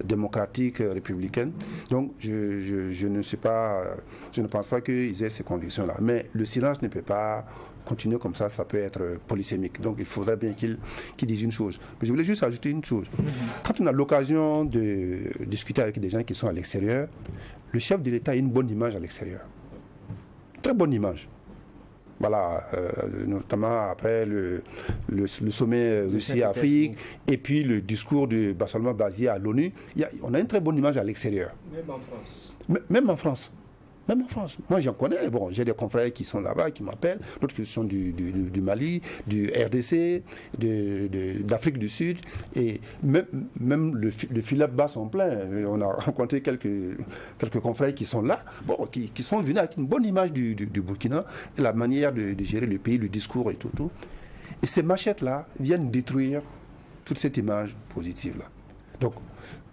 démocratiques, républicaines. Donc, je ne sais pas, je ne pense pas qu'ils aient ces convictions-là. Mais le silence ne peut pas continuer comme ça peut être polysémique. Donc, il faudrait bien qu'ils disent une chose. Mais je voulais juste ajouter une chose. Quand on a l'occasion de discuter avec des gens qui sont à l'extérieur, le chef de l'État a une bonne image à l'extérieur. Très bonne image. Voilà, notamment après le sommet Russie-Afrique et puis le discours de Bassalma Bazié à l'ONU, on a une très bonne image à l'extérieur. Même en France. Même en France. Même en France. Moi, j'en connais. Bon, j'ai des confrères qui sont là-bas, qui m'appellent, d'autres qui sont du Mali, du RDC, d'Afrique du Sud. Et même le Philippe Bas sont pleins. On a rencontré quelques confrères qui sont là, bon, qui sont venus avec une bonne image du Burkina, et la manière de gérer le pays, le discours et tout. Et ces machettes-là viennent détruire toute cette image positive-là. Donc,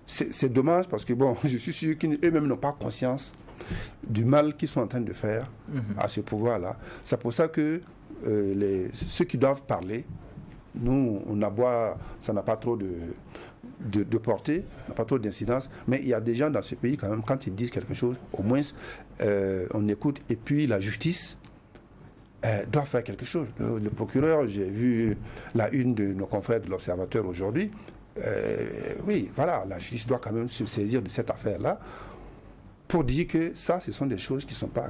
c'est dommage parce que, bon, je suis sûr qu'eux-mêmes n'ont pas conscience du mal qu'ils sont en train de faire à ce pouvoir-là. C'est pour ça que ceux qui doivent parler, nous, on aboie, ça n'a pas trop de portée, n'a pas trop d'incidence, mais il y a des gens dans ce pays, quand même, quand ils disent quelque chose, au moins, on écoute, et puis la justice doit faire quelque chose. Le procureur, j'ai vu la une de nos confrères de l'Observateur aujourd'hui, oui, voilà, la justice doit quand même se saisir de cette affaire-là, pour dire que ça, ce sont des choses qui ne sont pas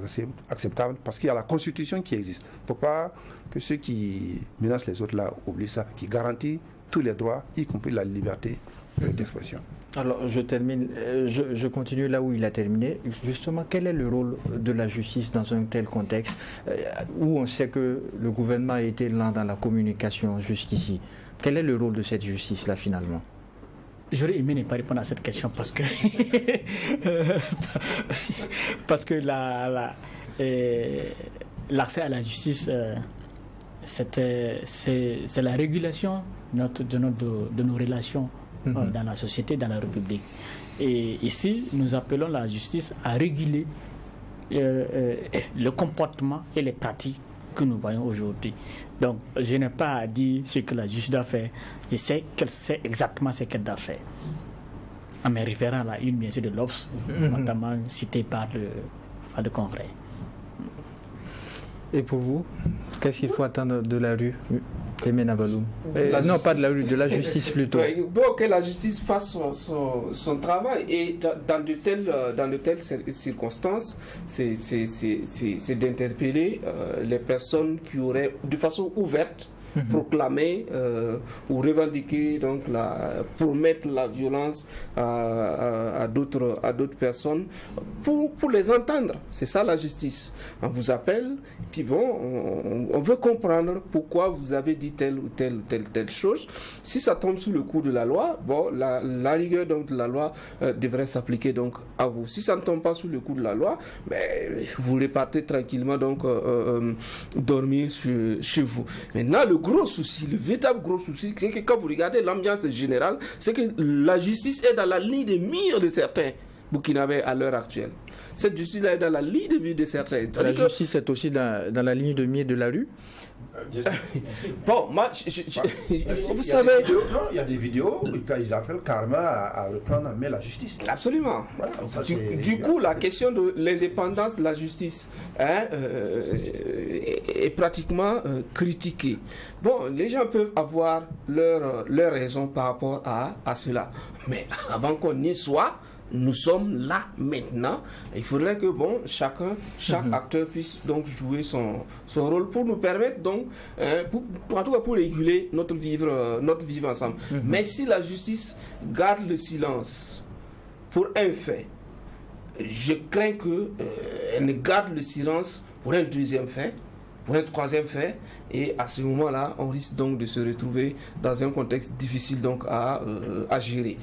acceptables, parce qu'il y a la Constitution qui existe. Il ne faut pas que ceux qui menacent les autres là oublient ça, qui garantit tous les droits, y compris la liberté d'expression. Alors, je termine, je continue là où il a terminé. Justement, quel est le rôle de la justice dans un tel contexte, où on sait que le gouvernement a été lent dans la communication jusqu'ici? Quel est le rôle de cette justice-là, finalement? J'aurais aimé ne pas répondre à cette question parce que l'accès à la justice, c'est la régulation de nos relations dans la société, dans la République. Et ici, nous appelons la justice à réguler le comportement et les pratiques que nous voyons aujourd'hui. Donc, je n'ai pas à dire ce que la justice doit faire. Je sais qu'elle sait exactement ce qu'elle doit faire. En me référant à une, bien sûr, de l'Obs, notamment citée par le confrère. Et pour vous, qu'est-ce qu'il faut attendre de la rue, Emena Baloum? Non, pas de la rue, de la justice plutôt. Bon, que la justice fasse son travail. Et dans de telles circonstances, c'est d'interpeller les personnes qui auraient, de façon ouverte, proclamer ou revendiquer, donc promettre la violence à d'autres personnes pour les entendre. C'est ça la justice. On vous appelle, puis bon, on veut comprendre pourquoi vous avez dit telle ou telle chose. Si ça tombe sous le coup de la loi, bon, la rigueur donc de la loi devrait s'appliquer donc à vous. Si ça ne tombe pas sous le coup de la loi, vous repartez tranquillement donc dormir chez vous. Maintenant, le gros souci, le véritable gros souci, c'est que quand vous regardez l'ambiance générale, c'est que la justice est dans la ligne de mire de certains Burkinabés à l'heure actuelle. Cette justice-là est dans la ligne de mire de certains. La justice est aussi dans la ligne de mire de la rue. Bon, moi, vous savez... Il y a des vidéos où ils appellent carrément à reprendre en main la justice. Absolument. Voilà, du coup, la question de l'indépendance de la justice est pratiquement critiquée. Bon, les gens peuvent avoir leur raison par rapport à cela. Mais avant qu'on y soit, nous sommes là maintenant. Il faudrait que chaque acteur puisse donc jouer son rôle pour nous permettre donc, en tout cas pour réguler notre vivre ensemble. Mais si la justice garde le silence pour un fait, je crains qu'elle ne garde le silence pour un deuxième fait, pour un troisième fait, et à ce moment-là, on risque donc de se retrouver dans un contexte difficile donc à gérer.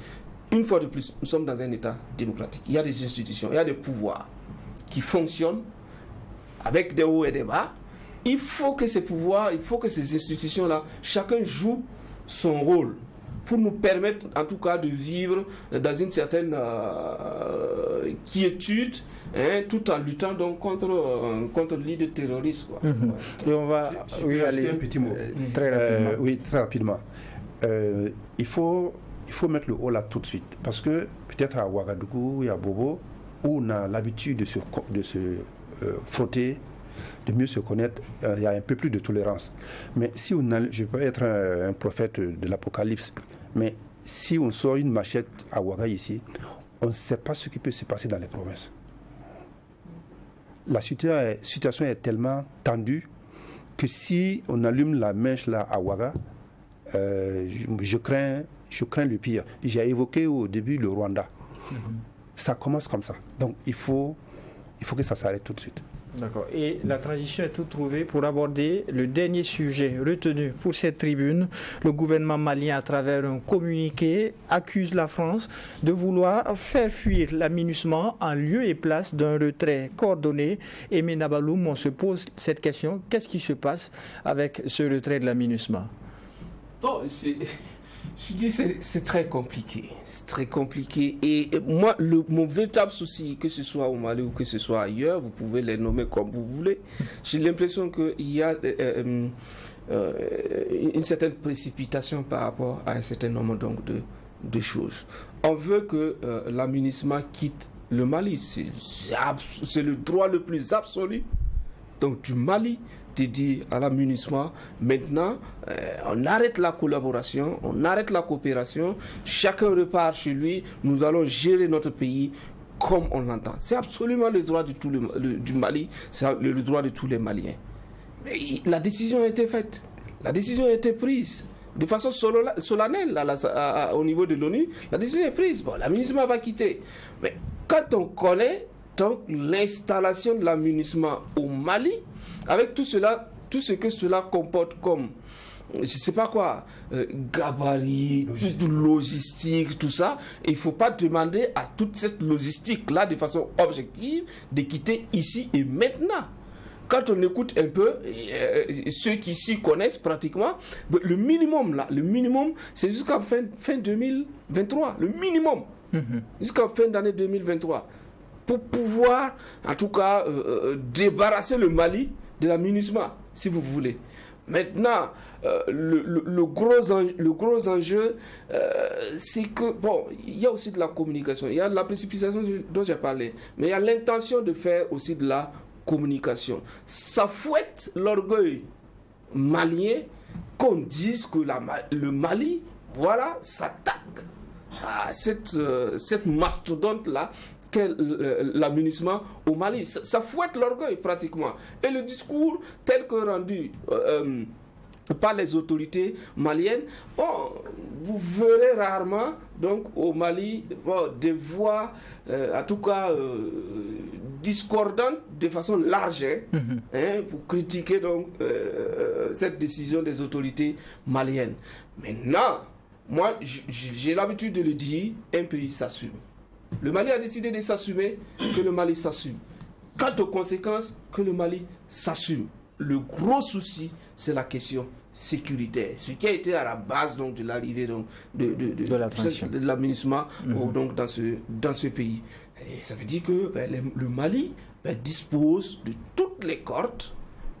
Une fois de plus, nous sommes dans un État démocratique. Il y a des institutions, il y a des pouvoirs qui fonctionnent avec des hauts et des bas. Il faut que ces pouvoirs, il faut que ces institutions-là, chacun joue son rôle pour nous permettre, en tout cas, de vivre dans une certaine quiétude, tout en luttant donc contre l'idée terroriste. Quoi. Et on va aller un petit mot. Très rapidement. Oui, très rapidement. Il faut mettre le haut là tout de suite. Parce que peut-être à Ouagadougou et à Bobo, où on a l'habitude de se frotter, de mieux se connaître, il y a un peu plus de tolérance. Mais si je peux être un prophète de l'Apocalypse, mais si on sort une machette à Ouaga ici, on ne sait pas ce qui peut se passer dans les provinces. La situation est tellement tendue que si on allume la mèche là à Ouaga, je crains le pire. J'ai évoqué au début le Rwanda. Ça commence comme ça. Donc il faut que ça s'arrête tout de suite. D'accord. Et la transition est toute trouvée pour aborder le dernier sujet retenu pour cette tribune. Le gouvernement malien, à travers un communiqué, accuse la France de vouloir faire fuir la MINUSMA en lieu et place d'un retrait coordonné. Et Menabaloum, on se pose cette question. Qu'est-ce qui se passe avec ce retrait de la MINUSMA? Je dis c'est très compliqué. C'est très compliqué. Et moi, mon véritable souci, que ce soit au Mali ou que ce soit ailleurs, vous pouvez les nommer comme vous voulez. J'ai l'impression qu'il y a une certaine précipitation par rapport à un certain nombre donc, de choses. On veut que la MINUSMA quitte le Mali. C'est le droit le plus absolu donc, du Mali. Dit à la MINUSMA, maintenant, on arrête la collaboration, on arrête la coopération, chacun repart chez lui, nous allons gérer notre pays comme on l'entend. C'est absolument le droit du Mali, c'est le droit de tous les Maliens. Mais la décision a été faite, la décision a été prise. De façon solennelle au niveau de l'ONU, la décision est prise. Bon, la MINUSMA va quitter. Mais quand on connaît donc l'installation de la MINUSMA au Mali, avec tout ce que cela comporte comme, je ne sais pas quoi, gabarit, logistique, tout ça, il ne faut pas demander à toute cette logistique-là, de façon objective, de quitter ici et maintenant. Quand on écoute un peu, ceux qui s'y connaissent pratiquement, le minimum, c'est jusqu'à fin 2023, le minimum, jusqu'à fin d'année 2023, pour pouvoir, en tout cas, débarrasser le Mali de la MINUSMA, si vous voulez. Maintenant, le gros enjeu, c'est que, bon, il y a aussi de la communication, il y a de la précipitation dont j'ai parlé, mais il y a l'intention de faire aussi de la communication. Ça fouette l'orgueil malien qu'on dise que le Mali, voilà, s'attaque à cette mastodonte-là, la MINUSMA au Mali. Ça fouette l'orgueil pratiquement. Et le discours tel que rendu par les autorités maliennes, vous verrez rarement donc au Mali des voix en tout cas discordantes de façon large pour critiquer donc cette décision des autorités maliennes. Maintenant, moi j'ai l'habitude de le dire, un pays s'assume. Le Mali a décidé de s'assumer, que le Mali s'assume. Quant aux conséquences, que le Mali s'assume. le gros souci, c'est la question sécuritaire, ce qui a été à la base donc de l'arrivée donc de l'aménagement donc dans ce pays. Et ça veut dire que le Mali dispose de toutes les cordes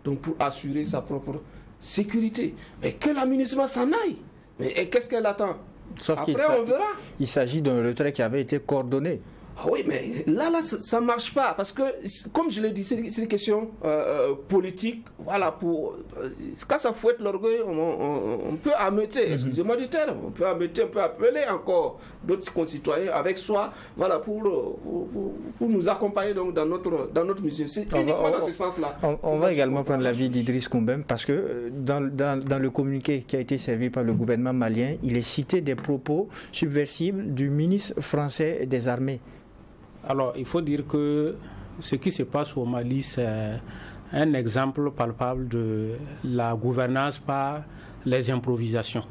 donc pour assurer sa propre sécurité. Mais que l'aménagement s'en aille. Mais qu'est-ce qu'elle attend? Sauf après on verra. Il s'agit d'un retrait qui avait été coordonné. Ah oui, mais là ça ne marche pas. Parce que, comme je l'ai dit, c'est une question politique. Voilà, quand ça fouette l'orgueil, on peut ameuter, excusez-moi du terme, on peut ameuter, on peut appeler encore d'autres concitoyens avec soi, voilà, pour nous accompagner donc, dans notre mission. C'est uniquement dans ce sens-là. On va également prendre l'avis d'Idriss Koumbem, parce que dans le communiqué qui a été servi par le gouvernement malien, il est cité des propos subversibles du ministre français des armées. Alors, il faut dire que ce qui se passe au Mali, c'est un exemple palpable de la gouvernance par les improvisations.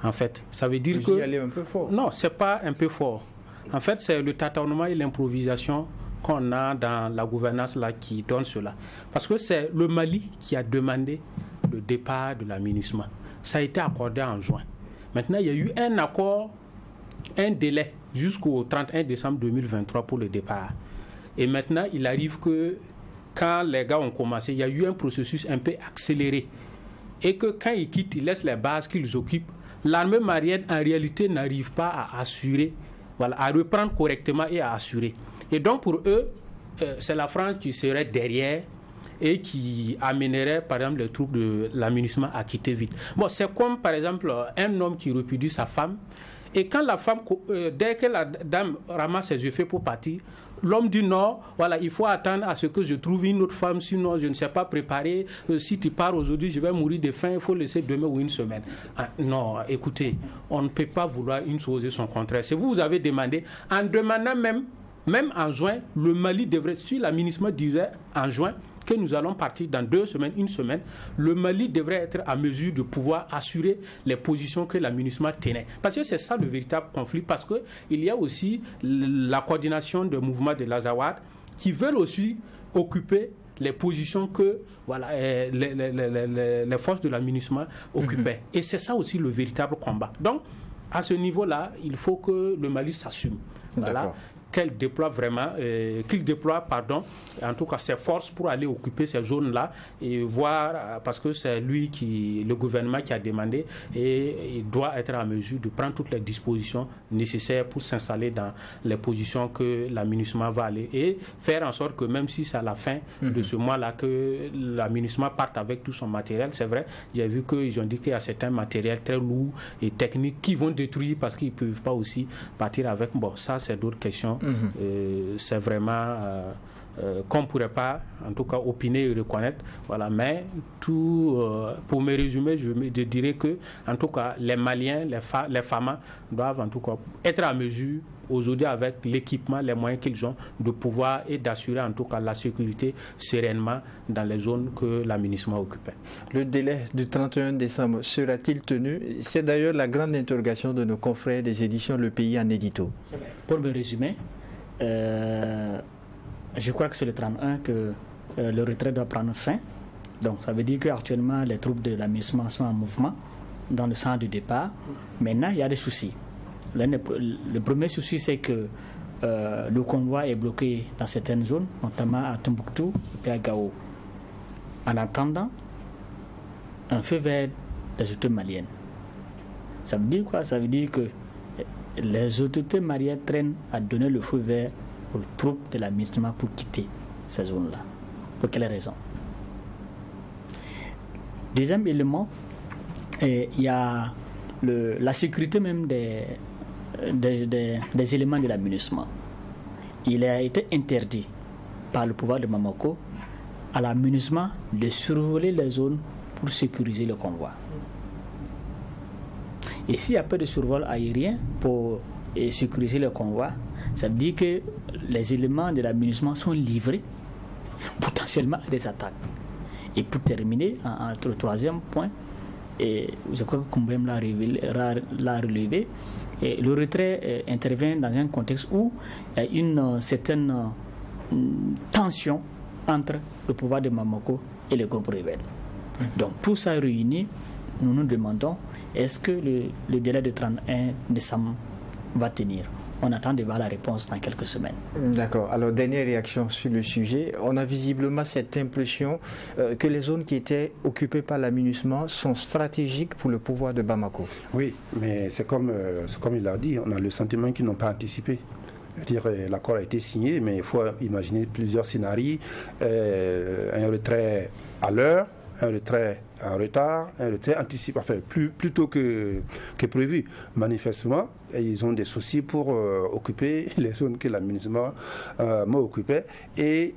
En fait, ça veut dire Vous y allez un peu fort. Non, c'est pas un peu fort. En fait, c'est le tâtonnement et l'improvisation qu'on a dans la gouvernance là qui donne cela. Parce que c'est le Mali qui a demandé le départ de l'aménagement. Ça a été accordé en juin. Maintenant, il y a eu un accord, un délai jusqu'au 31 décembre 2023 pour le départ. Et maintenant, il arrive que quand les gars ont commencé, il y a eu un processus un peu accéléré. Et que quand ils quittent, ils laissent les bases qu'ils occupent. L'armée malienne, en réalité, n'arrive pas à assurer, voilà, à reprendre correctement et à assurer. Et donc, pour eux, c'est la France qui serait derrière et qui amènerait, par exemple, les troupes de l'aménagement à quitter vite. Bon, c'est comme, par exemple, un homme qui répudie sa femme. Et quand la femme, dès que la dame ramasse ses effets pour partir, l'homme dit non, voilà, il faut attendre à ce que je trouve une autre femme, sinon je ne sais pas préparer. Si tu pars aujourd'hui, je vais mourir de faim, il faut laisser demain ou une semaine. Ah, non, écoutez, on ne peut pas vouloir une chose et son contraire. C'est vous avez demandé, en demandant même en juin, le Mali devrait, si l'aménagement disait en juin, que nous allons partir dans 2 semaines, 1 semaine, le Mali devrait être à mesure de pouvoir assurer les positions que l'aménagement tenait. Parce que c'est ça le véritable conflit, parce qu'il y a aussi la coordination de mouvements de l'Azawad qui veulent aussi occuper les positions que voilà, les forces de l'aménagement occupaient. Et c'est ça aussi le véritable combat. Donc, à ce niveau-là, il faut que le Mali s'assume. Voilà. Qu'il déploie en tout cas ses forces pour aller occuper ces zones-là et voir, parce que c'est le gouvernement qui a demandé, et il doit être en mesure de prendre toutes les dispositions nécessaires pour s'installer dans les positions que l'aménagement va aller et faire en sorte que même si c'est à la fin de ce mois-là que l'aménagement parte avec tout son matériel, c'est vrai, j'ai vu qu'ils ont dit qu'il y a certains matériels très lourds et techniques qui vont détruire parce qu'ils ne peuvent pas aussi partir avec. Bon, ça c'est d'autres questions. C'est vraiment qu'on ne pourrait pas, en tout cas, opiner et reconnaître. Voilà. Mais pour me résumer, je dirais que, en tout cas, les Maliens, les FAMA doivent, en tout cas, être en mesure, aujourd'hui, avec l'équipement, les moyens qu'ils ont, de pouvoir et d'assurer, en tout cas, la sécurité sereinement dans les zones que l'aménagement occupait. Le délai du 31 décembre sera-t-il tenu? C'est d'ailleurs la grande interrogation de nos confrères des éditions Le Pays en édito. Pour me résumer, je crois que c'est le 31 que le retrait doit prendre fin. Donc ça veut dire qu'actuellement les troupes de l'aménagement sont en mouvement dans le sens du départ. Maintenant, il y a des soucis. Le premier souci, c'est que le convoi est bloqué dans certaines zones, notamment à Tombouctou et à Gao. En attendant un feu vert des autorités maliennes. Ça veut dire quoi? Ça veut dire que les autorités maliennes traînent à donner le feu vert aux troupes de l'aménagement pour quitter ces zones-là. Pour quelles raisons? Deuxième élément, il y a la sécurité même des éléments de l'aménagement. Il a été interdit par le pouvoir de Bamako à l'aménagement de survoler les zones pour sécuriser le convoi. Et s'il y a peu de survol aérien pour sécuriser le convoi, ça veut dire que les éléments de l'aménagement sont livrés potentiellement à des attaques. Et pour terminer, le troisième point, et je crois que Koumbem l'a relevé, et le retrait intervient dans un contexte où il y a une certaine tension entre le pouvoir de Bamako et les groupes rebelles. Donc tout ça réuni, nous nous demandons, est-ce que le délai de 31 décembre va tenir? On attend de voir la réponse dans quelques semaines. D'accord. Alors, dernière réaction sur le sujet. On a visiblement cette impression que les zones qui étaient occupées par la MINUSMA sont stratégiques pour le pouvoir de Bamako. Oui, mais c'est comme il l'a dit, on a le sentiment qu'ils n'ont pas anticipé. Dire l'accord a été signé, mais il faut imaginer plusieurs scénarios. Un retrait à l'heure, un retrait en retard, un retrait anticipé, enfin plus tôt que prévu. Manifestement, ils ont des soucis pour occuper les zones que la MINUSMA m'a occupées. Et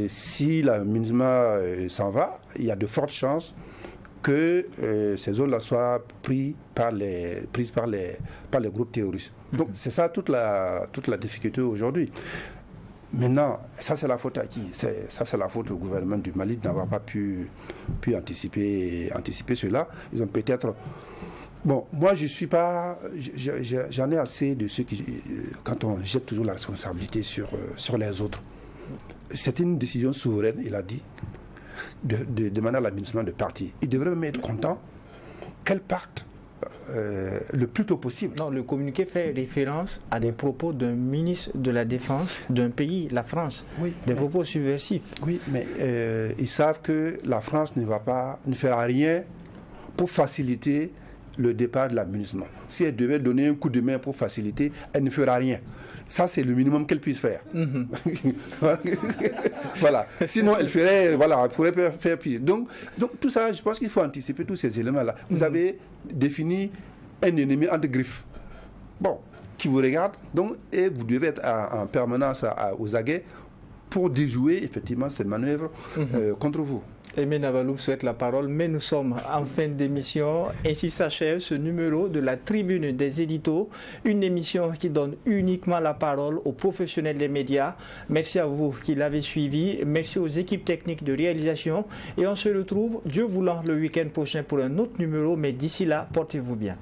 si la MINUSMA s'en va, il y a de fortes chances que ces zones-là soient prises par les groupes terroristes. Donc c'est ça toute la difficulté aujourd'hui. Maintenant, ça c'est la faute à qui? Ça c'est la faute au gouvernement du Mali de n'avoir pas pu anticiper cela. Ils ont peut-être... Bon, moi je suis pas... J'en ai assez de ceux qui... Quand on jette toujours la responsabilité sur les autres. C'est une décision souveraine, il a dit, de demander à la MINUSMA de partir. Il devrait même être content qu'elle parte le plus tôt possible. Non, le communiqué fait référence à des propos d'un ministre de la Défense d'un pays, la France. Oui, des propos subversifs. Oui, mais ils savent que la France ne fera rien pour faciliter le départ de la MINUSMA. Si elle devait donner un coup de main pour faciliter, elle ne fera rien. Ça, c'est le minimum qu'elle puisse faire. Voilà. Sinon, elle pourrait faire pire. Donc, tout ça, je pense qu'il faut anticiper tous ces éléments-là. Vous avez défini un ennemi entre griffes. Bon, qui vous regarde. Donc, et vous devez être en permanence aux aguets pour déjouer, effectivement, cette manœuvre contre vous. Aimé Navalou souhaite la parole, mais nous sommes en fin d'émission. Ainsi s'achève ce numéro de la Tribune des éditos, une émission qui donne uniquement la parole aux professionnels des médias. Merci à vous qui l'avez suivi, merci aux équipes techniques de réalisation et on se retrouve, Dieu voulant, le week-end prochain pour un autre numéro, mais d'ici là, portez-vous bien.